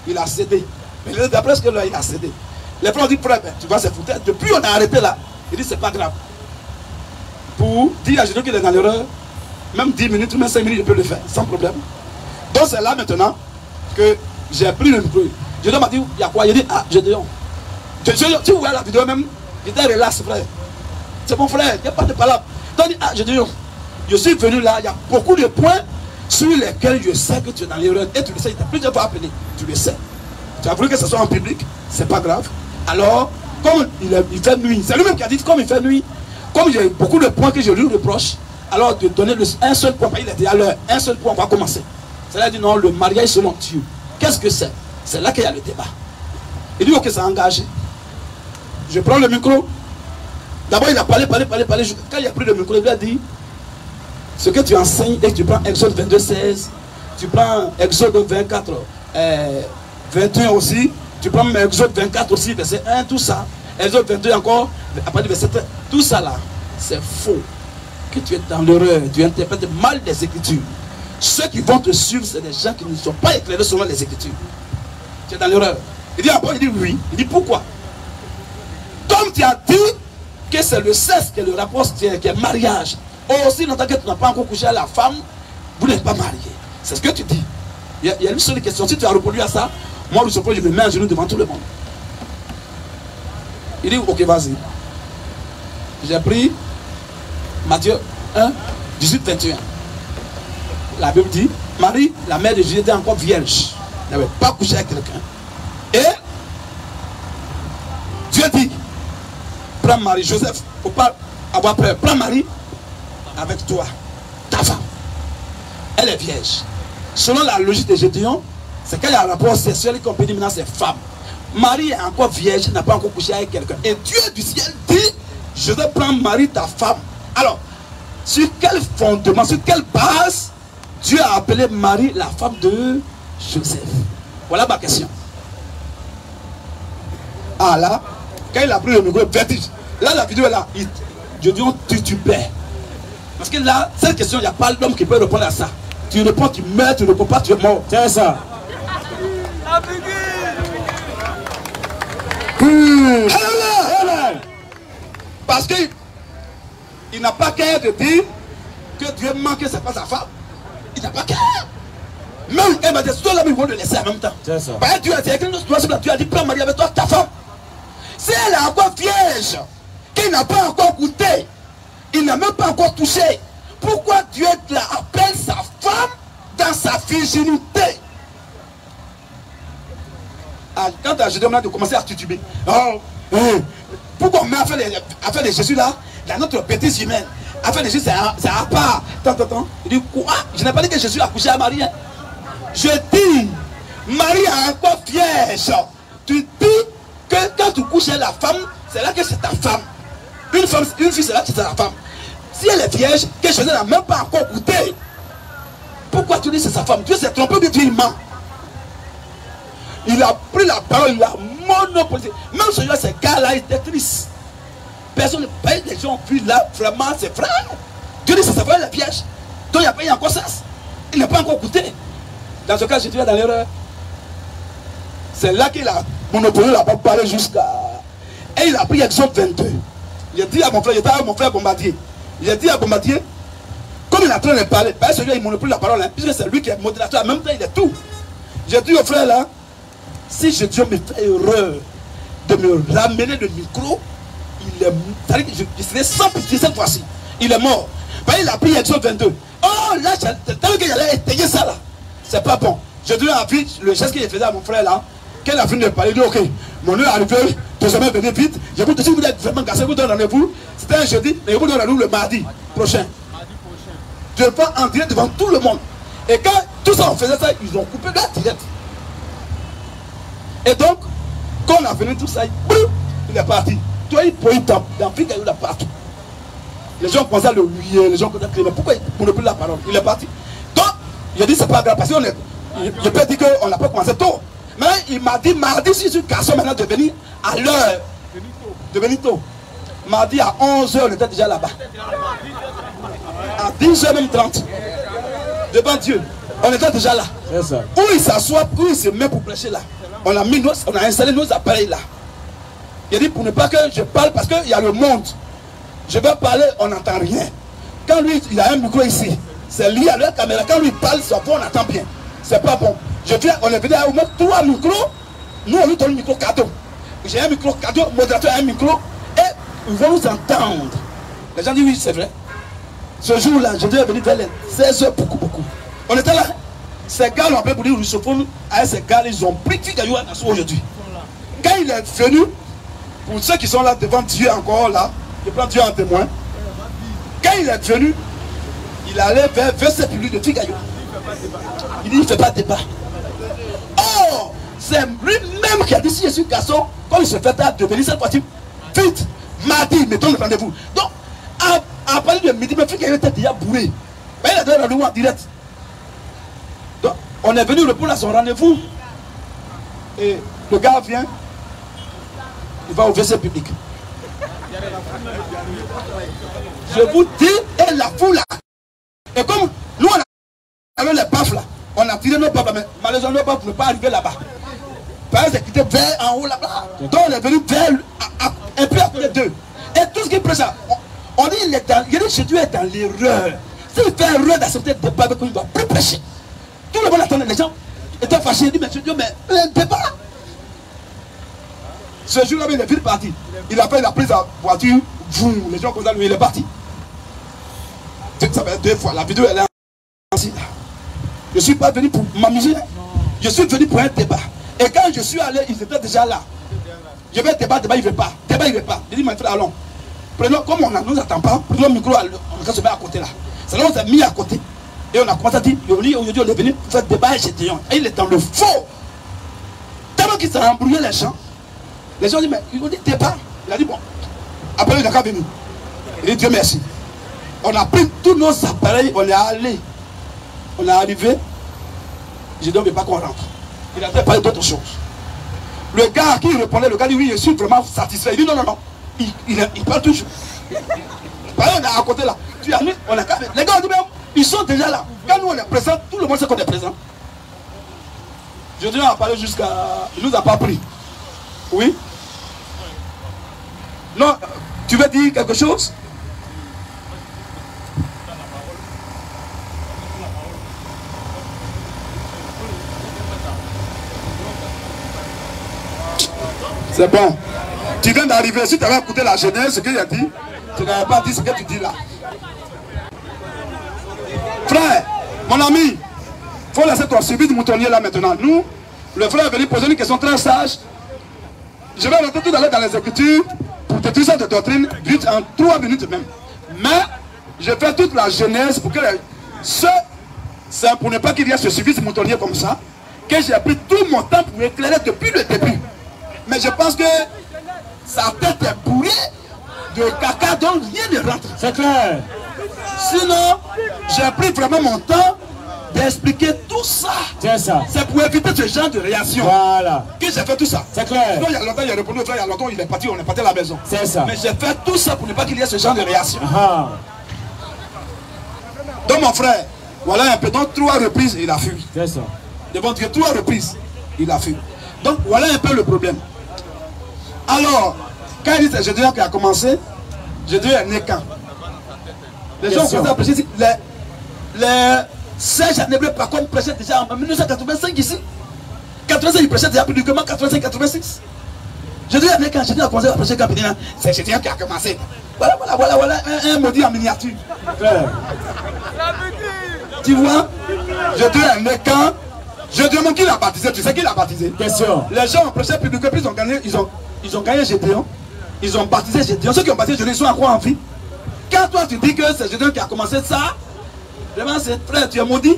il a cédé. Mais d'après ce que là, il a cédé. Les frères ont dit, frère, tu vas se foutre. Depuis on a arrêté là, il dit, c'est pas grave. Pour dire à Gédéon qu'il est dans l'erreur, même 10 minutes, même 5 minutes, je peux le faire, sans problème. Donc c'est là maintenant que j'ai pris le micro. Gédéon m'a dit, il y a quoi? Il dit, ah, Gédéon. Tu vois la vidéo même, j'étais relax, frère. C'est mon frère, il n'y a pas de palabre. Donc il dit, ah, Gédéon, je suis venu là, il y a beaucoup de points sur lesquels je sais que tu es dans l'erreur. Et tu le sais, il t'a plusieurs fois appelé, tu le sais. Tu as voulu que ce soit en public, c'est pas grave. Alors, comme il fait nuit, c'est lui-même qui a dit, comme il fait nuit, comme il y a beaucoup de points que je lui reproche, alors de donner un seul point, il était à l'heure, un seul point, on va commencer. C'est-à-dire, dit non, le mariage selon Dieu. Qu'est-ce que c'est? C'est là qu'il y a le débat. Il dit, ok, c'est engagé. Je prends le micro. D'abord, il a parlé. Quand il a pris le micro, il lui a dit, ce que tu enseignes, et que tu prends Exode 22, 16, tu prends Exode 24, 21 aussi, tu prends Exode 24 aussi, verset 1, tout ça. Exode 22 encore, à partir du verset 1, tout ça là, c'est faux. Que tu es dans l'erreur, tu interprètes mal les Écritures. Ceux qui vont te suivre, c'est des gens qui ne sont pas éclairés selon les Écritures. Tu es dans l'erreur. Il dit après, il dit oui. Il dit pourquoi? Comme tu as dit que c'est le sexe, que le rapport, qui est mariage. Aussi longtemps que tu n'as pas encore couché à la femme, vous n'êtes pas marié. C'est ce que tu dis. Il y a une seule question. Si tu as répondu à ça, moi, je me mets à genoux devant tout le monde. Il dit, ok, vas-y. J'ai pris Matthieu 1, 18, 21. La Bible dit, Marie, la mère de Jésus, était encore vierge. Elle n'avait pas couché avec quelqu'un. Et Dieu dit, prends Marie, Joseph, il ne faut pas avoir peur. Prends Marie avec toi, ta femme. Elle est vierge. Selon la logique de Gédéon, c'est quand il y a un rapport sexuel qu'on peut dire maintenant c'est femme. Marie est encore vierge, n'a pas encore couché avec quelqu'un. Et Dieu du ciel dit, je vais prendre Marie, ta femme. Alors, sur quel fondement, sur quelle base Dieu a appelé Marie la femme de Joseph? Voilà ma question. Ah là, quand il a pris le micro, vertige. Là, la vidéo est là. Je dis, on titubait. Parce que là, cette question, il n'y a pas d'homme qui peut répondre à ça. Tu réponds, tu meurs, tu ne réponds pas, tu es mort. C'est ça. Parce que il n'a pas qu'à de dire que Dieu manque, que ce n'est pas sa femme. Il n'a pas qu'à. Même elle m'a dit, toi là, ils vont le laisser en même temps. C'est ça. Parce que Dieu a dit, tu as dit, prends Marie avec toi, ta femme. Si elle est encore vierge, qu'il n'a pas encore goûté, il n'a même pas encore touché, pourquoi Dieu appelle sa femme dans sa virginité? Ah, quand tu as de commencer à tituber, pourquoi on met affaire de Jésus là dans notre bêtise humaine? Affaire de Jésus, c'est à part. Attends. Il dit quoi? Je n'ai pas dit que Jésus a couché à Marie. Hein. Je dis, Marie est encore vierge. Tu dis que quand tu couches à la femme, c'est là que c'est ta femme. Une fille, c'est là que c'est ta femme. Si elle est vierge, que Jésus n'a même pas encore goûté, pourquoi tu dis que c'est sa femme? Dieu s'est trompé de Dieu, il ment. Il a pris la parole, il a monopolisé. Même celui-là, ces gars-là, étaient tristes. Personne ne paye, les gens ont vu là, vraiment, c'est vrai. Dieu dit que c'est sa femme, elle est vierge. Donc il n'a pas eu encore ça. Il n'a pas encore goûté. Dans ce cas, je dirais dans l'erreur. C'est là qu'il a monopolisé la parole jusqu'à. Et il a pris Exode 22. Il a dit à mon frère, il était à mon frère Bombardier. Il a dit à Bombardier, comme il est en train de parler, parce que celui-là il monopolise la parole, hein, puisque c'est lui qui est modérateur, en même temps il est tout. J'ai dit au frère là, si Dieu me fait erreur de me ramener le micro, il est, je serai sans pitié cette fois-ci. Il est mort. Parce qu'il a pris Exode 22. Oh là, tant qu'il allait étayer ça là, c'est pas bon. Je lui ai appris le geste qu'il faisait à mon frère là, qu'elle a fini de parler, il dit ok, mon heure est arrivée, désormais venez vite. Je vous dis, si vous êtes vraiment cassé, vous donne rendez-vous. C'était un jeudi, mais je vous donne rendez-vous le mardi prochain. Devant, en direct devant tout le monde. Et quand tout ça on faisait ça, ils ont coupé la direct. Et donc, quand on a fini tout ça, il est parti. Toi, il peut dans l'Afrique, il est partout. Les gens commençaient à le huer, les gens commençaient à crier, mais pourquoi il ne plus la parole? Il est parti. Donc, il a dit, c'est pas grave, parce que je peux dire qu'on n'a pas commencé tôt. Mais il m'a dit, mardi, si je suis garçon maintenant de venir à l'heure. De venir tôt. Mardi à 11h, on était déjà là-bas. À 10h même 30. Devant Dieu. On était déjà là. C'est ça. Où il s'assoit, où il se met pour prêcher là. on a installé nos appareils là. Il a dit pour ne pas que je parle parce qu'il y a le monde. Je vais parler, on n'entend rien. Quand lui, il a un micro ici, c'est lié à la caméra. Quand lui parle, sa voix, on entend bien. C'est pas bon. On est venu à au moins 3 micros. Nous, on lui donne le micro cadeau. J'ai un micro cadeau, le modérateur a un micro. Et ils vont nous entendre. Les gens disent oui, c'est vrai. Ce jour-là, je devais venir vers les 16h, beaucoup. On était là. Ces gars l'ont appelé pour dire russophone. Avec ces gars, ils ont pris Figayou à Nassau aujourd'hui. Quand il est venu, pour ceux qui sont là devant Dieu encore là, je prends Dieu en témoin. Quand il est venu, il allait vers ce public de Figayou. Il dit, il ne fait pas de débat. Oh, c'est lui-même qui a dit, si je suis garçon, comme il se fait à devenir cette fois-ci, vite, mardi, mettons le rendez-vous. Donc, à partir de midi, mais Figayou était déjà bourré. Mais il a donné le rendez-vous en direct. Donc, on est venu répondre à son rendez-vous. Et le gars vient, il va au WC public. Je vous dis, et la foule là. Et comme nous on avait les baffes là, on a tiré nos baffes là, mais malheureusement nos baffes ne peuvent pas arriver là-bas. Par exemple, c'est quitté vers en haut là-bas. Donc on est venu vers un peu après d'eux. Et tout ce qui est présent, on dit il est dans, Jésus est dans l'erreur. S'il fait erreur d'accepter le débat avec lui, il ne va plus prêcher. Tout le monde attendait, les gens étaient fâchés, ils disent, mais Dieu, mais un débat. Ce jour-là, il est vite parti. Il a pris sa voiture, les gens comme ça, lui, il est parti. Ça fait 2 fois, la vidéo elle est ainsi. Je ne suis pas venu pour m'amuser. Je suis venu pour un débat. Et quand je suis allé, ils étaient déjà là. Je vais débat, il ne veut pas. Débat, il ne veut pas. Il dit, mon frère, allons. Prenons, comme on ne nous attend pas, prenons le micro, on se met à côté là. C'est là on s'est mis à côté. Et on a commencé à dire, aujourd'hui on est venu pour faire débat et Gédéon. Et il est dans le faux. Tellement qu'il s'est embrouillé les gens. Les gens disent, mais ils ont dit débat. Il a dit, bon, après il n'a qu'à venir. Il dit, Dieu merci. On a pris tous nos appareils, on est allé. On est arrivé. J'ai dit, on ne veut pas qu'on rentre. Il a fait parler d'autres choses. Le gars à qui il répondait, le gars dit, oui, je suis vraiment satisfait. Il dit, non. Il parle toujours. On est à côté là. Tu as mis, on a qu'à venir. Les gars ont dit, même, ils sont déjà là. Quand nous on est présents, tout le monde sait qu'on est présent. Je dis, on a parlé jusqu'à. Il ne nous a pas pris. Oui? Non, tu veux dire quelque chose? C'est bon. Tu viens d'arriver. Si tu avais écouté la jeunesse, ce qu'il a dit, tu n'avais pas dit ce que tu dis là. Frère, mon ami, il faut laisser ton service de moutonnier là maintenant. Nous, le frère est venu poser une question très sage. Je vais rentrer tout à l'heure dans les Écritures pour te dire cette doctrine vite en 3 minutes même. Mais je fais toute la genèse pour que c'est pour ne pas qu'il y ait ce service moutonnier comme ça, que j'ai pris tout mon temps pour éclairer depuis le début. Mais je pense que sa tête est bourrée de caca dont rien ne rentre. C'est clair. Sinon, j'ai pris vraiment mon temps d'expliquer tout ça. C'est ça. C'est pour éviter ce genre de réaction. Voilà. Que j'ai fait tout ça. C'est clair. Donc, il y a longtemps, il a répondu au frère, il y a longtemps, il est parti, on est parti à la maison. C'est ça. Mais j'ai fait tout ça pour ne pas qu'il y ait ce genre de réaction. Ah. Donc, mon frère, voilà un peu. Donc, 3 reprises, il a fui. C'est ça. Devant Dieu, 3 reprises, il a fui. Donc, voilà un peu le problème. Alors, quand il dit c'est Gédéon qui a commencé, Gédéon est né quand? Les gens ont commencé à prêcher. Les Serge Anéblé, par contre, prêchait déjà en 1985 ici. 85, il prêchait déjà publiquement, 85-86. Gédéon est né quand? Gédéon a commencé à prêcher quand? C'est Gédéon qui a commencé. Voilà un maudit en miniature. Tu vois? Gédéon est né quand? Gédéon, qui l'a baptisé? Tu sais qui l'a baptisé? Question. Les gens ont prêché publiquement, puis ils ont gagné Gédéon. Ils ont baptisé Gédéon. Ceux qui ont baptisé Gédéon, ils sont encore en vie. Quand toi tu dis que c'est Gédéon qui a commencé ça, vraiment c'est frère, tu es maudit.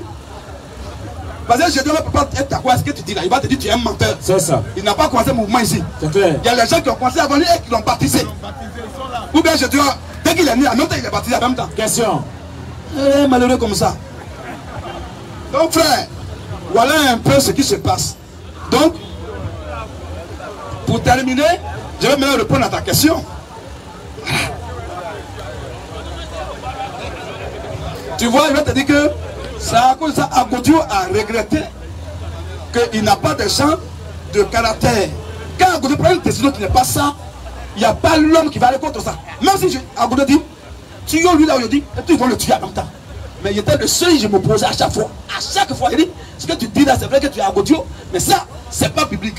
Parce que Gédéon ne peut pas être d'accord à ce que tu dis là. Il va te dire tu es un menteur. C'est ça. Il n'a pas commencé le mouvement ici. C'est clair. Il y a les gens qui ont commencé avant lui et qui l'ont baptisé. Ou bien Gédéon, dès qu'il est né, en même temps il est baptisé en même temps. Question. Malheureux comme ça. Donc frère, voilà un peu ce qui se passe. Donc, pour terminer, je vais maintenant répondre à ta question. Tu vois, il va te dire que c'est à cause de ça, Agodio a regretté qu'il n'a pas de chant de caractère. Quand Agodo prend une décision qui n'est pas ça, il n'y a pas l'homme qui va aller contre ça. Même si Agodo dit, tu lui là où il dit, et puis ils vont le tuer en même temps. Mais il était le seul, je m'opposais à chaque fois. À chaque fois, il dit, ce que tu dis là, c'est vrai que tu es Agodio, mais ça, c'est pas biblique.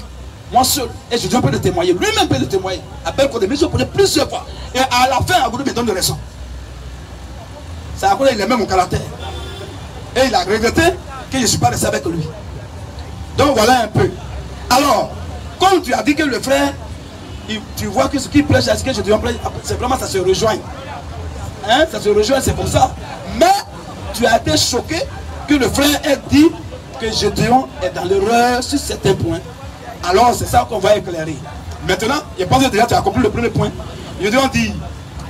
Moi seul, et je dois peut le témoigner, lui-même peut le témoigner. Appelle contre mes opposés plusieurs fois. Et à la fin, Agodo me donne de raison. C'est Agodo, il aimait mon caractère. Et il a regretté que je ne suis pas resté avec lui. Donc voilà un peu. Alors, comme tu as dit que le frère, tu vois que ce qui prêche à ce que je dois prêcher, c'est vraiment ça se rejoint. Hein? Ça se rejoint, c'est comme ça. Mais tu as été choqué que le frère ait dit que Gédéon est dans l'erreur sur certains points. Alors c'est ça qu'on va éclairer. Maintenant, je pense que déjà tu as compris le premier point. Gédéon dit,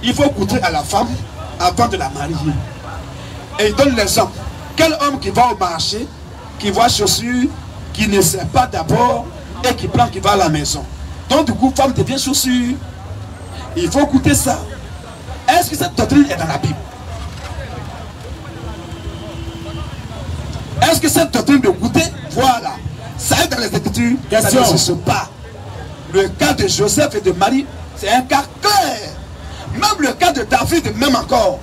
il faut goûter à la femme avant de la marier. Et il donne l'exemple. Quel homme qui va au marché, qui voit chaussures, qui ne sait pas d'abord et qui prend, qui va à la maison. Donc du coup, femme devient chaussure. Il faut goûter ça. Est-ce que cette doctrine est dans la Bible? Est-ce que cette doctrine de goûter, voilà, ça est dans les Écritures? Ça ne se pas. Le cas de Joseph et de Marie, c'est un cas clair. Même le cas de David, même encore,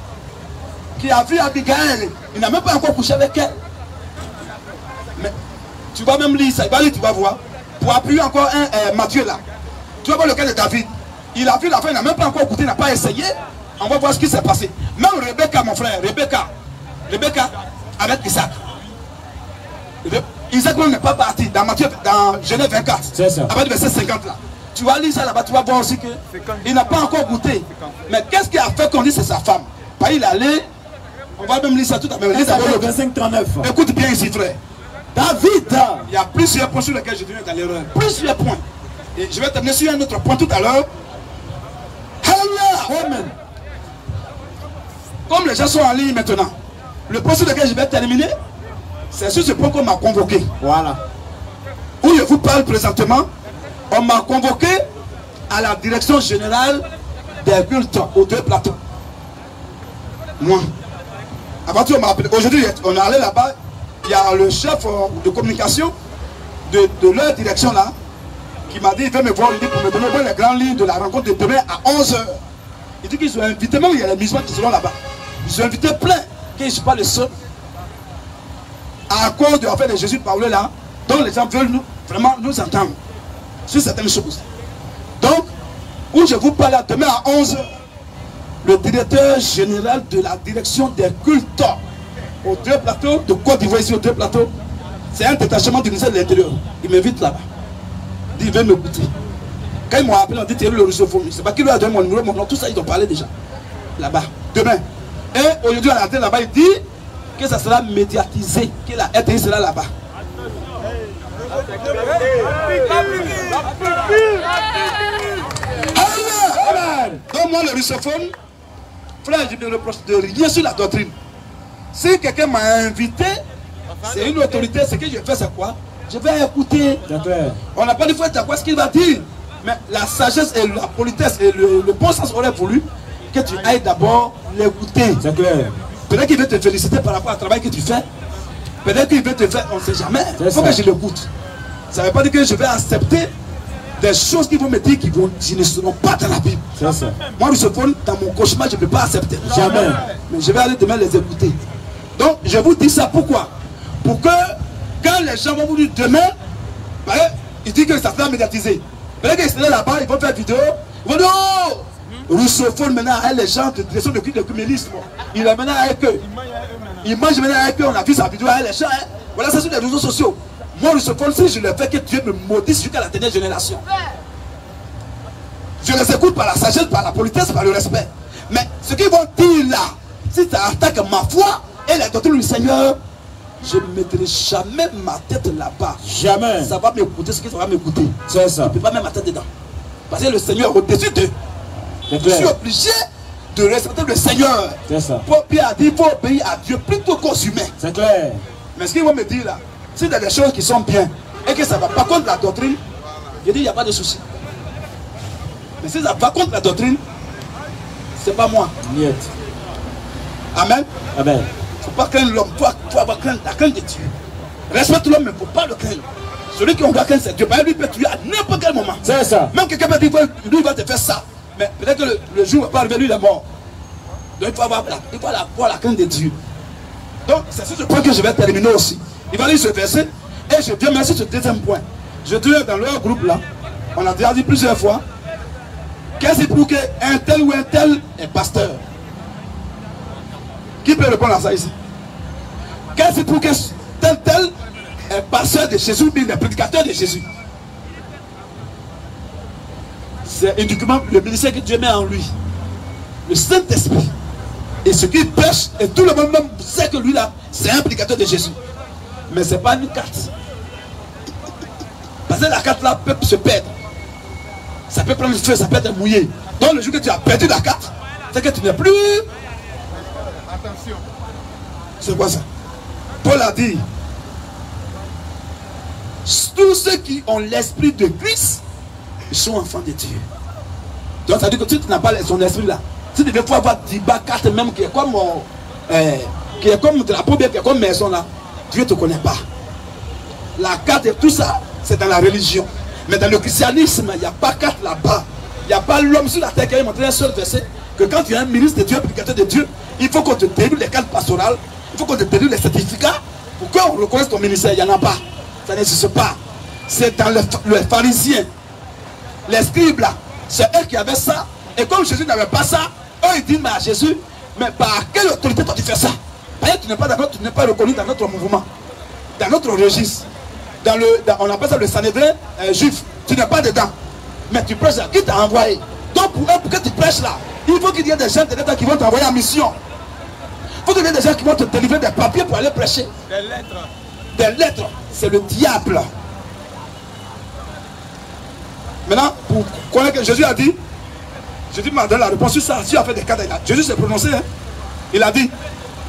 qui a vu Abigail, il n'a même pas encore couché avec elle. Mais tu vas même lire ça, tu vas voir. Pour appuyer encore un Matthieu là. Tu vas voir le cas de David. Il a vu la fin, il n'a même pas encore goûté, il n'a pas essayé. On va voir ce qui s'est passé. Même Rebecca, mon frère, Rebecca avec Isaac. Isaac n'est pas parti dans Matthieu, dans Genèse 24. C'est ça. Avec le verset 50 là. Tu vas lire ça là-bas, tu vas voir aussi qu'il n'a pas encore goûté. Mais qu'est-ce qui a fait qu'on dit c'est sa femme? Pas il allait. On va même lire ça tout à l'heure. Le verset 39. Écoute bien ici, frère. David. Il y a plusieurs points sur lesquels je deviens dans l'erreur. Plusieurs points. Et je vais terminer sur un autre point tout à l'heure. Amen. Comme les gens sont en ligne maintenant, le point sur lequel je vais terminer, c'est sur ce point qu'on m'a convoqué. Voilà. Où je vous parle présentement, on m'a convoqué à la direction générale des cultes aux deux plateaux. Moi. Avant tout, on m'a appelé. Aujourd'hui, on est allé là-bas. Il y a le chef de communication de leur direction là, qui m'a dit, il veut me voir, il dit pour me donner les grandes lignes de la rencontre de demain à 11h. Il dit qu'ils ont invité, même il y a les musulmans qui seront là-bas. Ils ont invité plein, que je ne suis pas le seul. À cause de l'affaire de Jésus de parler là, dont les gens veulent vraiment nous entendre sur certaines choses. Donc, où je vous parle là, demain à 11h, le directeur général de la direction des cultes aux deux plateaux, de Côte d'Ivoire ici aux deux plateaux, c'est un détachement du ministère de l'Intérieur. Il m'invite là-bas. Il dit, il veut me goûter. Quand ils m'ont appelé, on dit, tu es le russophone. C'est pas qui lui a donné mon numéro, mon nom, tout ça, ils ont parlé déjà. Là-bas, demain. Et aujourd'hui, à la tête là-bas, il dit que ça sera médiatisé, que la RTI sera là-bas. Donc moi, le russophone, frère, je ne reproche de rien sur la doctrine. Si quelqu'un m'a invité, c'est une autorité, ce que je fais, c'est quoi? Je vais écouter. On n'a pas dit faut être d'accord ce qu'il va dire. Mais la sagesse et la politesse et le bon sens auraient voulu que tu ailles d'abord l'écouter. Peut-être qu'il veut te féliciter par rapport au travail que tu fais. Peut-être qu'il veut te faire, on ne sait jamais. Il faut que je l'écoute. Ça ne veut pas dire que je vais accepter des choses qui vont me dire qui ne seront pas dans la Bible. Moi, russophone, dans mon cauchemar, je ne peux pas accepter. Jamais. Mais je vais aller demain les écouter. Donc, je vous dis ça pourquoi? Pour que, quand les gens vont vous dire demain, ils disent que ça sera médiatisé. Peut-être qu'ils seront là-bas, ils vont faire vidéo. Ils vont dire, oh, russophone maintenant avec les gens de direction de culte de communisme. Il est maintenant avec eux. Il mange maintenant avec eux. On a vu sa vidéo avec les gens. Hein. Voilà, ça sur les réseaux sociaux. Moi, russophone, si je le fais, que Dieu me maudisse jusqu'à la dernière génération. Je les écoute par la sagesse, par la politesse, par le respect. Mais ce qu'ils vont dire là, si ça attaque ma foi et la doctrine du Seigneur, je ne mettrai jamais ma tête là-bas. Jamais. Ça va m'écouter ce que ça va m'écouter. C'est ça. Je ne peux pas mettre ma tête dedans. Parce que le Seigneur est au-dessus d'eux. Je suis obligé de respecter le Seigneur. C'est ça. Pierre a dit qu'il faut obéir à Dieu plutôt qu'aux humains. C'est clair. Mais ce qu'ils vont me dire là, s'il y a des choses qui sont bien et que ça ne va pas contre la doctrine, je dis il n'y a pas de souci. Mais si ça va contre la doctrine, c'est pas moi. Niet. Amen. Amen. Il ne faut pas craindre l'homme, il faut avoir la crainte de Dieu. Respecte l'homme, mais il ne faut pas le craindre. Celui qui engage c'est Dieu. Lui peut tuer à n'importe quel moment. C'est ça. Même quelqu'un peut dire, lui il va te faire ça. Mais peut-être que le jour va pas arriver, lui il est mort. Donc il faut avoir la crainte de Dieu. Donc c'est sur ce point que je vais terminer aussi. Il va lire ce verset. Et je viens merci sur ce deuxième point. Je dis dans leur groupe là, on a déjà dit plusieurs fois, qu'est-ce pour qu'un tel ou un tel est pasteur? Qui peut répondre à ça ici? Qu'est-ce pour que tel est pasteur de Jésus ou bien est prédicateur de Jésus? C'est uniquement le ministère que Dieu met en lui. Le Saint-Esprit. Et ce qu'il prêche, et tout le monde même sait que lui là, c'est un prédicateur de Jésus. Mais ce n'est pas une carte. Parce que la carte là peut se perdre. Ça peut prendre feu, ça peut être mouillé. Donc le jour que tu as perdu la carte, c'est que tu n'es plus. Attention. C'est quoi ça? Paul a dit, tous ceux qui ont l'esprit de Christ, ils sont enfants de Dieu. Donc ça veut dire que si tu n'as pas son esprit là, si tu devais avoir 10 carte même qui est comme drapeau, qui est comme maison là, Dieu ne te connaît pas. La carte et tout ça, c'est dans la religion. Mais dans le christianisme, il n'y a pas carte là-bas. Il n'y a pas l'homme sur la terre qui a montré un seul verset que quand tu es un ministre de Dieu, un prédicateur de Dieu, il faut qu'on te délivre les cartes pastorales, il faut qu'on te délivre les certificats pour qu'on reconnaisse ton ministère. Il n'y en a pas. Ça n'existe pas. C'est dans les pharisiens, les scribes là, c'est eux qui avaient ça. Et comme Jésus n'avait pas ça, eux ils disent mais à Jésus, mais par quelle autorité toi tu fais ça? Parce que tu n'es pas d'accord, tu n'es pas reconnu dans notre mouvement, dans notre registre. On appelle ça le Sanhédrin juif. Tu n'es pas dedans. Mais tu prêches là. Qui t'a envoyé? Donc pour que tu prêches là, il faut qu'il y ait des gens de l'État qui vont t'envoyer en mission. Il faut qu'il y ait des gens qui vont te délivrer des papiers pour aller prêcher. Des lettres. Des lettres. C'est le diable. Maintenant, pour connaître que Jésus a dit, Jésus m'a donné la réponse sur ça. Si on a fait des cas, Jésus s'est prononcé. Hein. Il a dit,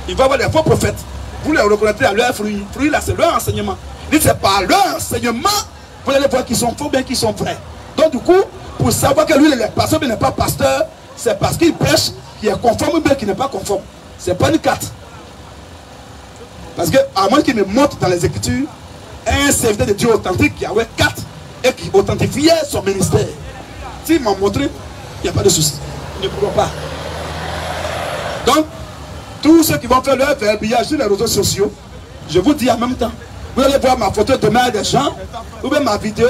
il va y avoir des faux prophètes. Vous les reconnaîtrez à leurs fruits. Fruits là, c'est leur enseignement. Il dit, c'est par leur enseignement, vous allez voir qu'ils sont faux, bien qu'ils sont vrais. Donc du coup, pour savoir que lui, il est pasteur, mais il n'est pas pasteur, c'est parce qu'il prêche, qu'il est conforme ou bien qu'il n'est pas conforme. C'est pas une carte. Parce que, à moins qu'il me montre dans les Écritures, un serviteur de Dieu authentique qui avait carte et qui authentifiait son ministère. S'il m'a montré, il n'y a pas de souci. Il ne pourra pas. Donc, tous ceux qui vont faire leur verbillage sur les réseaux sociaux, je vous dis en même temps, vous allez voir ma photo demain des gens, ou bien ma vidéo,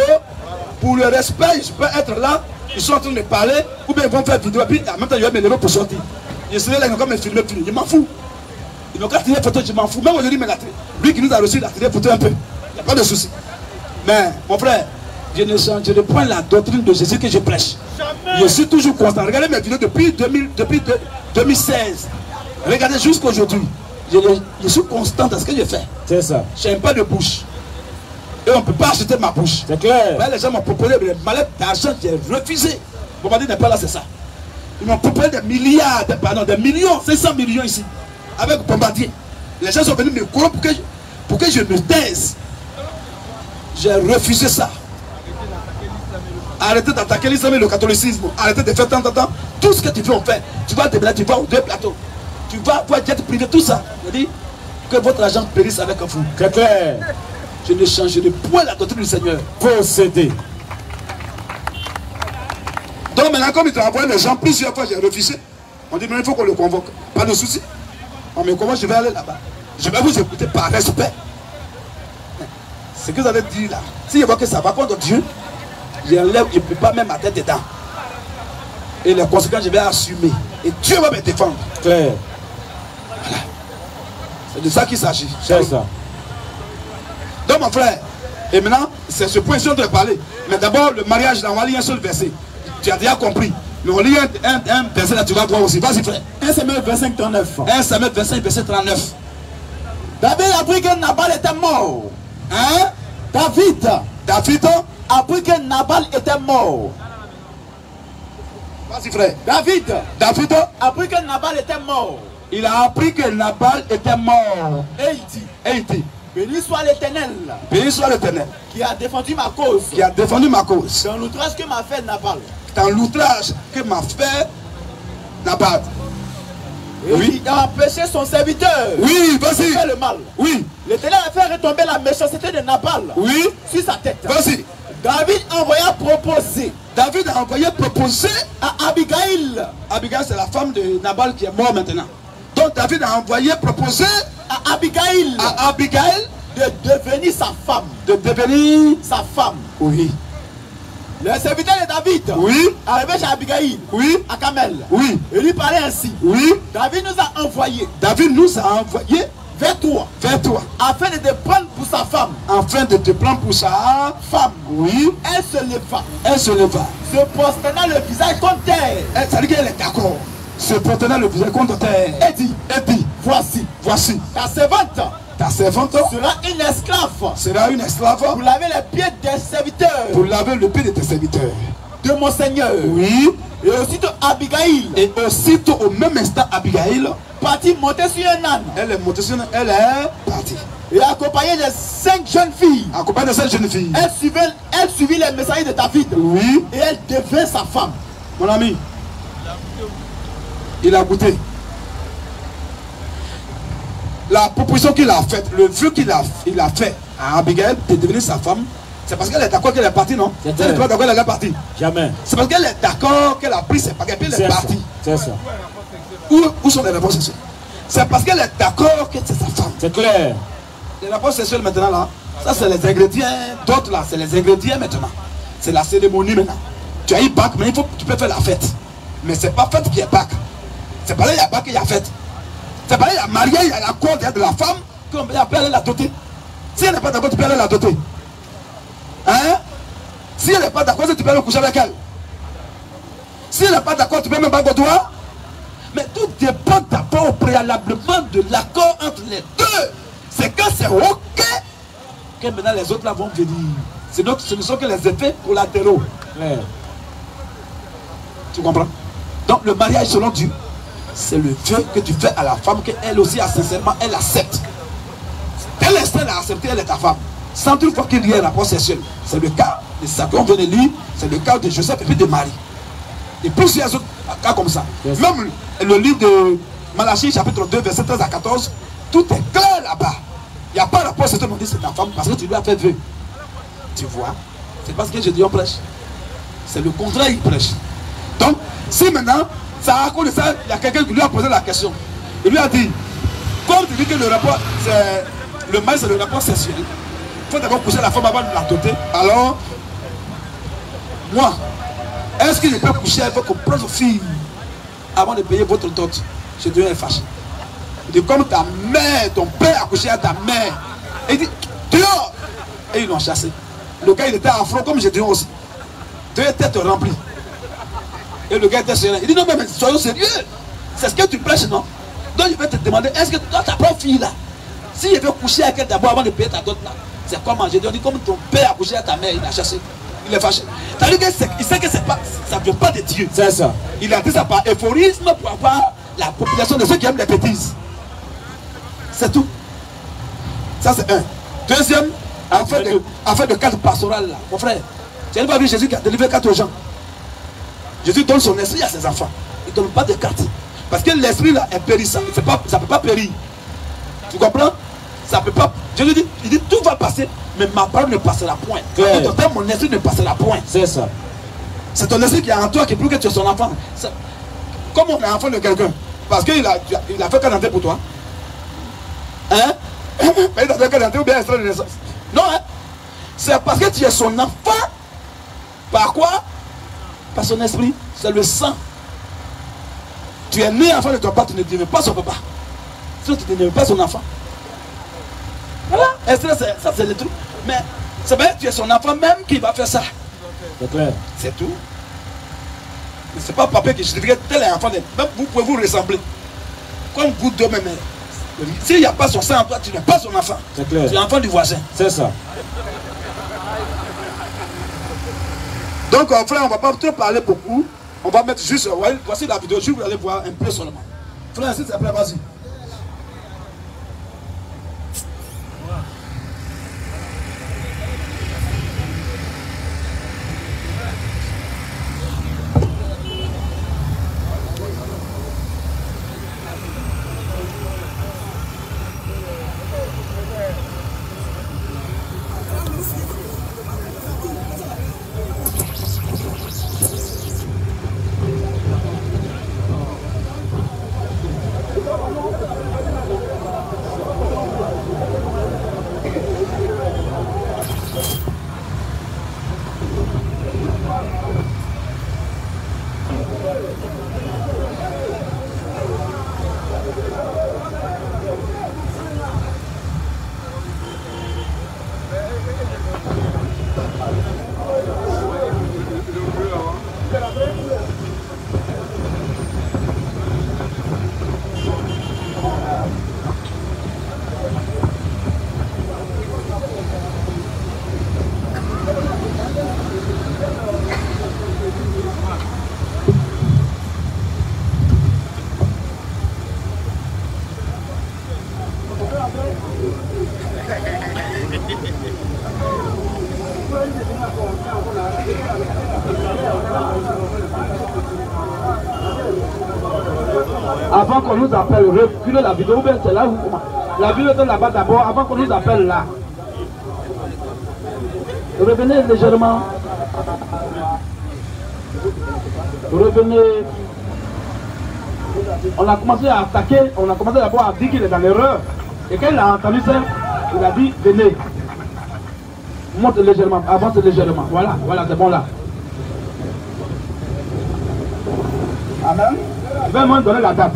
pour le respect, je peux être là, ils sont en train de parler, ou bien ils vont faire vidéo, et puis en même temps, je vais me lever pour sortir. Je serai là, ils vont comme me filmer, je m'en fous. Ils n'ont qu'à tirer photo, je m'en fous. Même aujourd'hui, lui qui nous a reçu, il a tiré photo un peu. Il n'y a pas de souci. Mais, mon frère, je ne changerai point la doctrine de Jésus que je prêche. Je suis toujours constant. Regardez mes vidéos depuis 2016. Regardez jusqu'aujourd'hui. Je suis constant dans ce que je fais. C'est ça. Je n'aime pas de bouche. Et on ne peut pas acheter ma bouche. C'est clair. Les gens m'ont proposé des mallettes d'argent, j'ai refusé. Bombardier n'est pas là, c'est ça. Ils m'ont proposé des milliards, des millions, 500 millions ici. Avec Bombardier. Les gens sont venus me corrompre pour que je me taise. J'ai refusé ça. Arrêtez d'attaquer l'islam et le catholicisme. Arrêtez de faire tant. Tout ce que tu veux en faire. Tu vas déplacer, tu vas aux 2 plateaux. Tu vas voir jet privé, tout ça. Je dis que votre argent périsse avec vous. C'est clair. Je ne changerai point la doctrine du Seigneur. Posséder. Donc maintenant, comme il t'a envoyé les gens plusieurs fois, j'ai refusé. On dit, mais il faut qu'on le convoque. Pas de souci. On me convoque, je vais aller là-bas. Je vais vous écouter par respect. Ce que vous allez dire là, si je vois que ça va contre Dieu, je ne peux pas mettre ma tête dedans. Et les conséquences, je vais assumer. Et Dieu va me défendre. Clair. Voilà. C'est de ça qu'il s'agit. C'est ça. Donc mon frère, et maintenant, c'est ce point que je suis en train de parler. Mais d'abord, le mariage, là, on va lire un seul verset. Tu as déjà compris. Mais on lit un verset là, tu vas voir aussi. Vas-y frère. 1 Samuel 25, 39. 1 Samuel 25, verset 39. David a appris que Nabal était mort. Hein? David a appris que Nabal était mort. Vas-y frère. David a appris que Nabal était mort. Il a appris que Nabal était mort. Et il dit, béni soit l'Éternel. Béni soit l'Éternel. Qui a défendu ma cause. Qui a défendu ma cause. Dans l'outrage que m'a fait Nabal. Dans l'outrage que m'a fait Nabal. Et Oui. il a empêché son serviteur. Oui, vas-y. De faire le mal. Oui. L'Éternel a fait retomber la méchanceté de Nabal. Oui. Sur sa tête. Vas-y. David envoya proposer David a envoyé proposer à Abigail. Abigail, c'est la femme de Nabal qui est mort maintenant. Donc David a envoyé proposer À Abigail. à Abigail De devenir sa femme. de devenir. Sa femme. Oui. Le serviteur de David. Oui. Arrivé chez Abigail. Oui. À Kamel. Oui. Il lui parlait ainsi. Oui. David nous a envoyé David nous a envoyé vers toi. vers toi Afin de te prendre pour sa femme. afin de te prendre pour sa Femme. Oui. Elle se leva. Elle se leva. Se prosterna le visage contre terre. Ça veut dire qu'elle est d'accord. Se portant le visage contre terre. Et dit. Voici. Ta servante Ta servante sera une esclave sera une esclave pour laver les pieds des serviteurs pour laver le pied de tes serviteurs. de mon Seigneur. Oui. Et aussitôt Abigail Et aussitôt au même instant, Abigail, partit monter sur un âne elle est montée sur elle est partie. et accompagnée de 5 jeunes filles. Accompagnée de cette jeune fille. Elle suivit les messagers de David Oui. et elle devint sa femme. Mon ami, il a goûté. La proposition qu'il a faite, le vœu qu'il a fait à Abigail de devenir sa femme, c'est parce qu'elle est d'accord qu'elle est partie, non? C'est Elle n'est pas d'accord qu'elle est partie. Jamais. C'est parce qu'elle est d'accord qu'elle a pris ses paquets, puis elle est partie. C'est ça. Où sont les rapports sexuels? C'est parce qu'elle est d'accord que c'est sa femme. C'est clair. Les rapports sexuels maintenant là, ça c'est les ingrédients, d'autres là, c'est les ingrédients maintenant. C'est la cérémonie maintenant. Tu as eu Pâques, mais tu peux faire la fête. Mais c'est pas fête qui est Pâques. C'est pas là il y a Pâques, il y a fête. C'est pas là il y a mariage, il y a la cour de la femme, qu'on peut aller la doter. Si elle n'est pas d'accord, tu peux aller la doter. Hein? Si elle n'est pas d'accord, tu peux aller coucher avec elle. Si elle n'est pas d'accord, tu peux même pas go toi. Mais tout dépend d'abord préalablement de l'accord entre les deux. C'est quand c'est ok que maintenant les autres là vont venir. Ce ne sont que les effets collatéraux. Clair. Tu comprends? Donc le mariage selon Dieu, c'est le vœu que tu fais à la femme qu'elle aussi a sincèrement, elle accepte. Dès l'instant elle a accepté, elle est ta femme. Sans toutefois qu'il y ait un rapport sexuel. C'est le cas de ça qu'on vient de lire, c'est le cas de Joseph et puis de Marie. Et plusieurs autres cas comme ça. Yes. Même le livre de Malachie, chapitre 2, verset 13 à 14, tout est clair là-bas. Il n'y a pas de rapport sexuel, on dit c'est ta femme parce que tu lui as fait vœu. Tu vois? C'est parce que je dis on prêche. C'est le contraire, il prêche. Donc, si maintenant, ça a raconte ça, il y a quelqu'un qui lui a posé la question. Il lui a dit, comme tu dis que le rapport, c'est le mal, c'est le rapport sexuel. Il faut d'abord coucher la femme avant de la doter. Alors, moi, est-ce que je peux coucher avec vos propres filles avant de payer votre dot? Je deviens fâché. Il dit, comme ta mère, ton père a couché à ta mère. Et il dit, dehors! Et ils l'ont chassé. Le gars, il était en front, comme je dis aussi. Deux têtes remplies. Et le gars était serein. Il dit, non, mais soyons sérieux. C'est ce que tu prêches, non? Donc, je vais te demander, est-ce que toi, ta propre fille, là, si je veux coucher avec elle d'abord avant de payer ta dot, là, c'est comment? Je dis, on dit, comme ton père a couché à ta mère, il l'a chassé. Il est fâché. C'est-à-dire qu'il sait que c'est pas, ça ne vient pas de Dieu. C'est ça. Il a dit ça par éphorisme pour avoir la population de ceux qui aiment les bêtises. C'est tout. Ça, c'est un. Deuxième, afin de cadre pastoral, là, mon frère, tu n'as pas vu Jésus qui a délivré 4 gens. Jésus donne son esprit à ses enfants. Il ne donne pas de cartes. Parce que l'esprit là est périssant. Ça ne peut pas périr. Tu comprends? Ça peut pas. Jésus dit, il dit tout va passer, mais ma parole ne passera point. Mon esprit ne passera point. C'est ça. C'est ton esprit qui est en toi qui prouve que tu es son enfant. Comme on est enfant de quelqu'un, parce qu'il a fait candidater pour toi. Hein? Mais il a fait candidater ou bien extrait de naissance. Non, hein? C'est parce que tu es son enfant. Par quoi? Par son esprit. C'est le sang. Tu es né enfant de ton papa, tu ne deviens pas son papa. Sinon tu ne deviens pas son enfant. Voilà. Ça c'est le truc. Mais c'est vrai que tu es son enfant même qui va faire ça. C'est clair. C'est tout. Mais c'est pas papa qui justifie tel enfant. Même vous pouvez vous ressembler. Comme vous deux même. S'il n'y a pas son sang en toi, tu n'es pas son enfant. C'est clair. Tu es l'enfant du voisin. C'est ça. Donc, frère, on ne va pas trop parler beaucoup. On va mettre juste. Voici la vidéo. Je vais aller voir un peu seulement. Frère, s'il te plaît, vas-y. Avant qu'on nous appelle, reculez la vidéo, c'est là où la vidéo est là-bas d'abord, avant qu'on nous appelle là. Revenez légèrement. Revenez. On a commencé à attaquer, on a commencé d'abord à dire qu'il est dans l'erreur. Et quand il a entendu ça, il a dit venez. Monte légèrement, avance légèrement. Voilà, voilà, c'est bon là. Amen. Je vais me donner la date.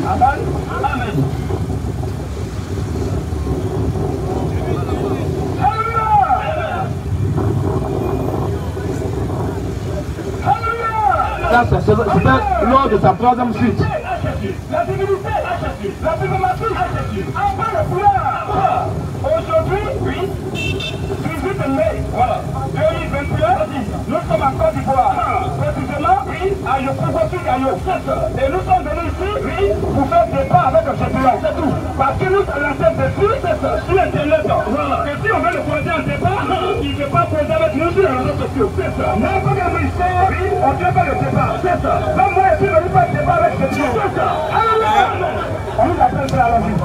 Amen. Amen. C'était lors de sa troisième suite. La divinité a cherché, la diplomatie a cherché, enfin le pouvoir. Aujourd'hui, oui, 18 mai, voilà, 2021, nous sommes en Côte d'Ivoire. Précisément, oui, à Yokobotu Gayo. Et nous sommes venus ici, oui, pour faire débat avec le champion, c'est tout. Parce que nous avons lancé des trucs sur Internet. Voilà. Et si on veut le poser en débat, il ne peut pas poser avec nous sur les réseaux sociaux. C'est ça. N'importe quel ministère, oui, on ne fait pas le débat. C'est ça. Même moi, je suis venu faire le débat avec le champion. C'est ça. On nous appelle ça à la vie.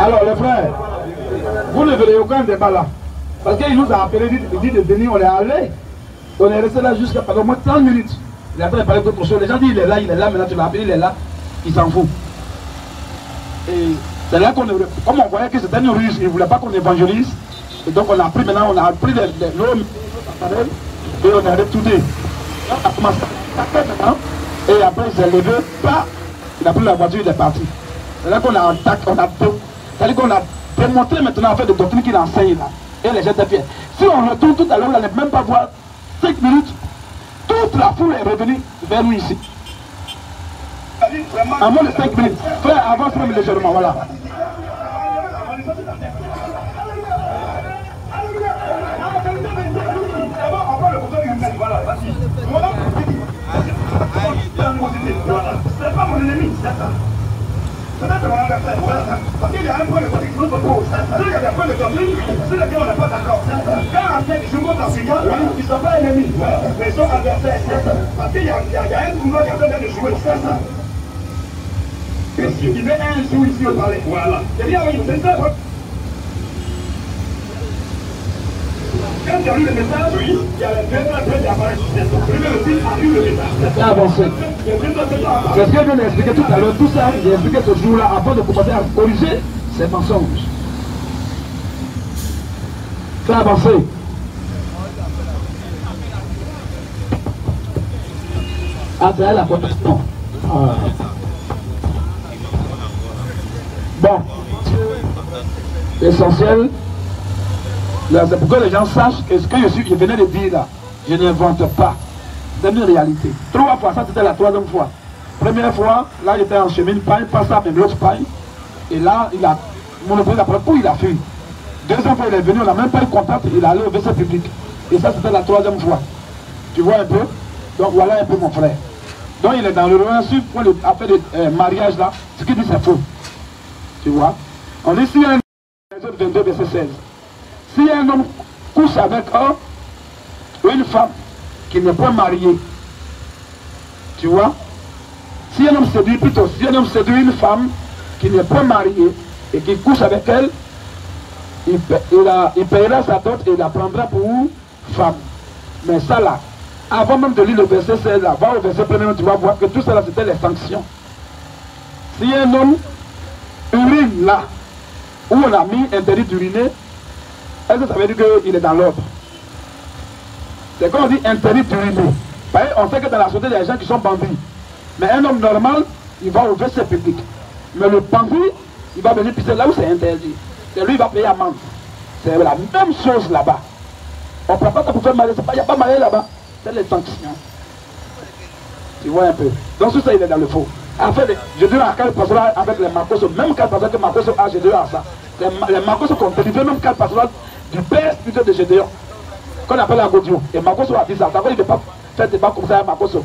Alors les frères, vous ne verrez aucun débat là. Parce qu'il nous a appelé, il dit de venir, on est allé. On est resté là jusqu'à au moins 30 minutes. Il est en train de parler d'autre chose. Les gens disent il est là, maintenant tu l'as appelé, il est là. Il s'en fout. Et c'est là qu'on est. Comme on voyait que c'était une ruse, il ne voulait pas qu'on évangélise. Et donc on a pris maintenant, on a pris l'homme et on est retourné. On a commencé à attaquer maintenant. Et après il s'est levé, pas. Il a pris la voiture, il est parti. C'est là qu'on a attaqué, c'est-à-dire qu'on a démontré maintenant en fait de doctrine qu'il enseigne là. Et les gens étaient fiers. Si on retourne tout à l'heure, on n'allait même pas voir 5 minutes. Toute la foule est revenue vers nous ici. À moins de 5 minutes. Frère, avance même légèrement, voilà. C'est pas mon ennemi, c'est ça. Peut-être mon adversaire, voilà ça. Parce qu'il y a un point de contact qui nous oppose. S'il y a des points de contact sur lesquels on n'est pas d'accord. Quand en fait, je monte en Sénégal, ils ne sont pas ennemis, mais ils sont adversaires. Parce qu'il y a un tournoi qui est en train de jouer, c'est ça. Il met un jour ici au palais. Voilà. C'est bien, oui, c'est ça. Quand tu as lu le message, oui, il y a le président qui apparaît. Le aussi a lu le message. C'est avancé. C'est ce que je viens d'expliquer tout à l'heure. Tout ça, j'ai expliqué ce jour-là avant de commencer à corriger ces mensonges. C'est avancé. Ah, c'est la protection. Ah. Bon. L'essentiel. C'est pour que les gens sachent que ce que je venais de dire là, je n'invente pas. C'est une réalité. 3 fois, ça c'était la 3e fois. Première fois, là j'étais en chemin, paille, pas ça, mais l'autre paille. Et là, il a monopole après où il a fui. 2e fois, il est venu, on n'a même pas eu contact, il a allé au WC public. Et ça c'était la 3e fois. Tu vois un peu? Donc voilà un peu mon frère. Donc il est dans le reçu pour le affaire de mariage là. Ce qu'il dit c'est faux. Tu vois? On dit si un homme, 22, verset 16. Si un homme couche avec une femme qui n'est pas mariée, tu vois? Si un homme séduit, plutôt, si un homme séduit une femme qui n'est pas mariée et qui couche avec elle, il paiera sa dot et il la prendra pour femme. Mais ça là, avant même de lire le verset 16, là, va au verset 1er, tu vas voir que tout ça là, c'était les sanctions. Si un homme urine là, où on a mis interdit d'uriner, est-ce que ça veut dire qu'il est dans l'ordre? C'est quand on dit interdit d'uriner. On sait que dans la société, il y a des gens qui sont bandits. Mais un homme normal, il va au WC public. Mais le bandit, il va venir pisser là où c'est interdit. Et lui, il va payer amende. C'est la même chose là-bas. On ne prend pas ça pour faire marier. Il n'y a pas marié là-bas. C'est les sanctions. Tu vois un peu. Donc tout ça, il est dans le faux. En fait, je dirais à quel pastoral avec les Marcoso, même quel pastoral que Marcoso a, je dirais à ça. Les Marcoso ont délivré même quel pastoral du père spirituel de Gédéon, qu'on appelle Agodio. Et Marcoso a dit ça. Ça veut dire qu'il ne peut pas faire des débats comme ça à Marcoso.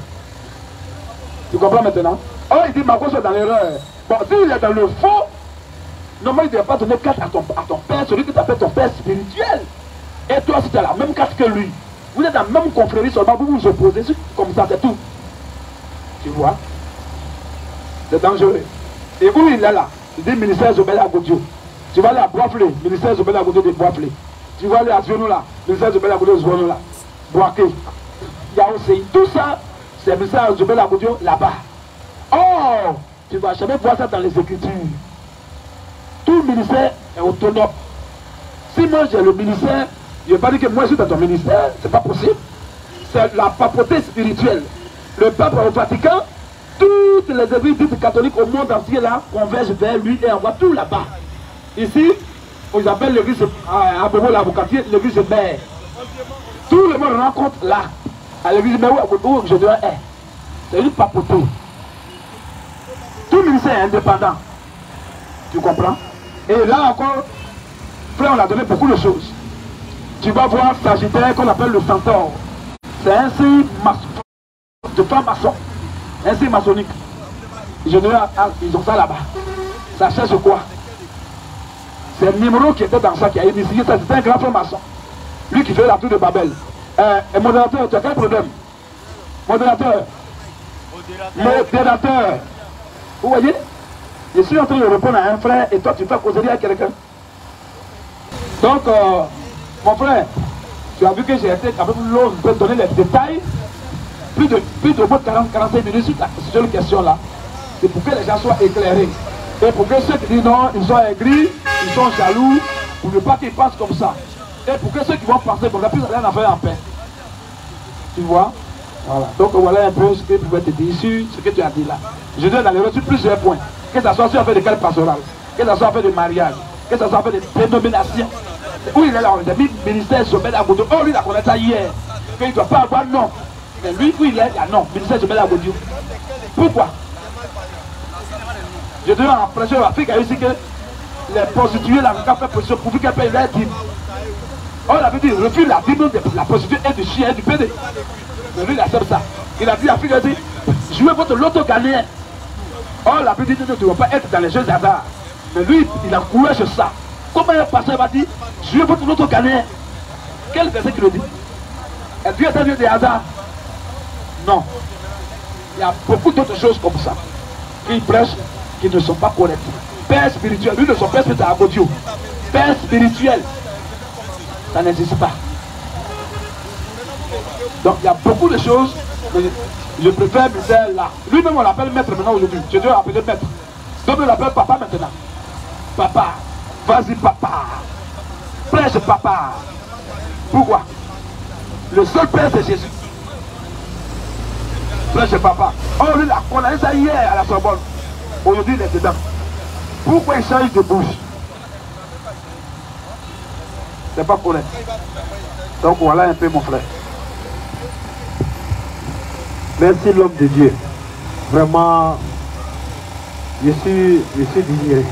Tu comprends maintenant? Oh, il dit Marcoso est dans l'erreur. Bon, s'il est dans le faux, normalement, il ne devrait pas donner carte à ton père, celui qui t'appelle ton père spirituel. Et toi, si tu as la même carte que lui, vous êtes dans la même confrérie, seulement vous vous opposez, comme ça, c'est tout. Tu vois? C'est dangereux. Et où il est là? Il dit ministère Zobel Agodio. Tu vas aller à Boisflé, ministère Zobel Agodio de Boisflé. Tu vas aller à Ziono là, ministère Zobel Agodio de Ziono là. Boaké. Il y a aussi tout ça, c'est ministère Zobel Agodio là-bas. Oh, tu ne vas jamais voir ça dans les Écritures. Tout le ministère est autonome. Si moi j'ai le ministère, je ne vais pas dire que moi je suis dans ton ministère, c'est pas possible. C'est la papauté spirituelle. Le pape au Vatican, toutes les églises dites catholiques au monde entier là convergent vers lui et envoient tout là-bas. Ici, ils appellent l'église à Bobo l'Avocatier, l'église de Mère. Tout le monde rencontre là, à l'église de Mère où je dois être. C'est une papauté. Tout le ministère est indépendant. Tu comprends? Et là encore, frère, on a donné beaucoup de choses. Tu vas voir Sagittaire qu'on appelle le centaure. C'est un signe de franc-maçon. Un signe maçonnique. Ils ont ça là-bas. Ça cherche quoi? C'est le numéro qui était dans ça, qui a initié ça. C'était un grand franc-maçon. Lui qui fait la tour de Babel. Modérateur, tu as quel problème? Modérateur. Modérateur. Vous voyez? Je suis en train de répondre à un frère et toi tu fais causerie à quelqu'un. Donc, mon frère, tu as vu que j'ai été avec l'autre, je peux te donner les détails. Plus de 40-45 minutes sur cette question-là. C'est pour que les gens soient éclairés. Et pour que ceux qui disent non, ils sont aigris, ils sont jaloux, pour ne pas qu'ils pensent comme ça. Et pour que ceux qui vont penser comme ça, plus rien à faire en paix. Tu vois? Voilà. Donc voilà un peu ce que je pouvais te dire sur ce que tu as dit là. Je donne dans les reçus plusieurs points. Que ce soit sur affaire de quel pastoral, que ce soit affaire de mariage, que ce soit affaire de dénomination. Où il est là, on a mis ministère Zobel Agodio. Oh, lui, il a connu ça hier. Qu'il ne doit pas avoir non. Mais lui, où il est, il a non. Ministère Zobel Agodio. Pourquoi? Je dois en prêcher en Afrique ici que les prostituées, la fait position pour qu'elles payent leur dîme. Oh, il avait dit, refuse la dîme de la prostituée et du chien et du pédé. Mais lui, il accepte ça. Il a dit à l'Afrique, il a dit, jouez votre loto ghanéen. Oh, la Bible dit, tu ne dois pas être dans les jeux d'hasard. Mais lui, il a couru sur ça. Comment un pasteur va dire, jouez votre loto ghanéen? Quel verset qui le dit? Est-ce que c'est un jeu de hasard? Non. Il y a beaucoup d'autres choses comme ça qui prêchent, qui ne sont pas correctes. Père spirituel, lui de son père spirituel à Agodio. Père spirituel, ça n'existe pas. Donc il y a beaucoup de choses, mais je préfère misère là. Lui-même on l'appelle maître maintenant aujourd'hui. Je dois l'appeler maître. Donc on l'appelle papa maintenant. Papa, vas-y papa. Prêche papa. Pourquoi? Le seul père c'est Jésus. Prêche papa. Oh lui là, on a eu ça hier à la Sorbonne. Aujourd'hui il est dedans. Pourquoi il change de bouche? C'est pas correct. Donc voilà un peu mon frère. Merci l'homme de Dieu. Vraiment, je suis digné.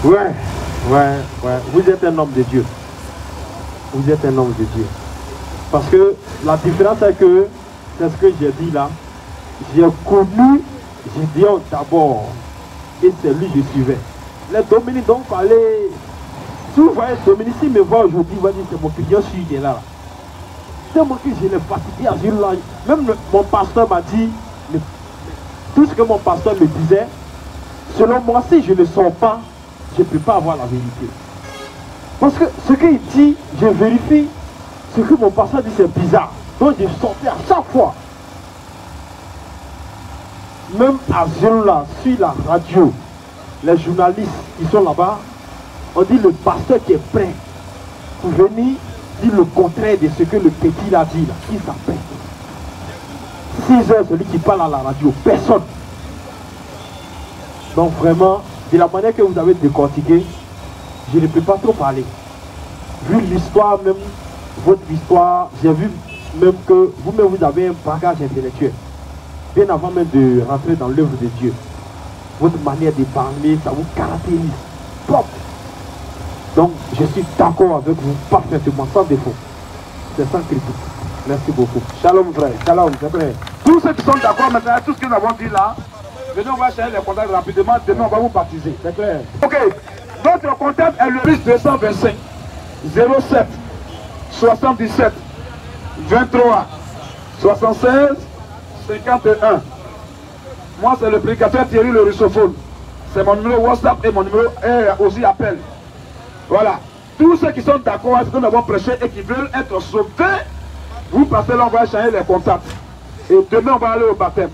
Ouais. Vous êtes un homme de Dieu. Vous êtes un homme de Dieu. Parce que la différence est que, c'est ce que j'ai dit là, j'ai connu Gideon d'abord. Et c'est lui que je suivais. Les Dominiques donc allaient. Si vous voyez Dominique, s'il me voit aujourd'hui, il va dire c'est mon client, je suis là. C'est moi que je l'ai fatigué à Gilles là. Même mon pasteur m'a dit, tout ce que mon pasteur me disait, selon moi, si je ne sors pas, je ne peux pas avoir la vérité. Parce que ce qu'il dit, je vérifie. Ce que mon pasteur dit, c'est bizarre. Donc je sortais à chaque fois. Même à Zélola, sur la radio, les journalistes qui sont là-bas, on dit le pasteur qui est prêt pour venir dire le contraire de ce que le petit a dit là. Qui s'appelle 6 heures, celui qui parle à la radio, personne. Donc vraiment, de la manière que vous avez décortiqué, je ne peux pas trop parler. Vu l'histoire même, votre histoire, j'ai vu même que vous-même vous avez un bagage intellectuel. Bien avant même de rentrer dans l'œuvre de Dieu. Votre manière de parler, ça vous caractérise. Propre. Donc, je suis d'accord avec vous parfaitement, sans défaut. C'est sans critique. Merci beaucoup. Shalom, frère. Shalom, c'est vrai. Tous ceux qui sont d'accord maintenant, tout ce que nous avons dit là, venez, on va chercher les contacts rapidement. Demain, on va vous baptiser. C'est clair. Ok. Notre contact est le plus 225 07 77 23 76 51. Moi, c'est le prédicateur Thierry le russophone. C'est mon numéro WhatsApp et mon numéro aussi appel. Voilà. Tous ceux qui sont d'accord avec ce que nous avons prêché et qui veulent être sauvés, vous passez là, on va échanger les contacts. Et demain, on va aller au baptême.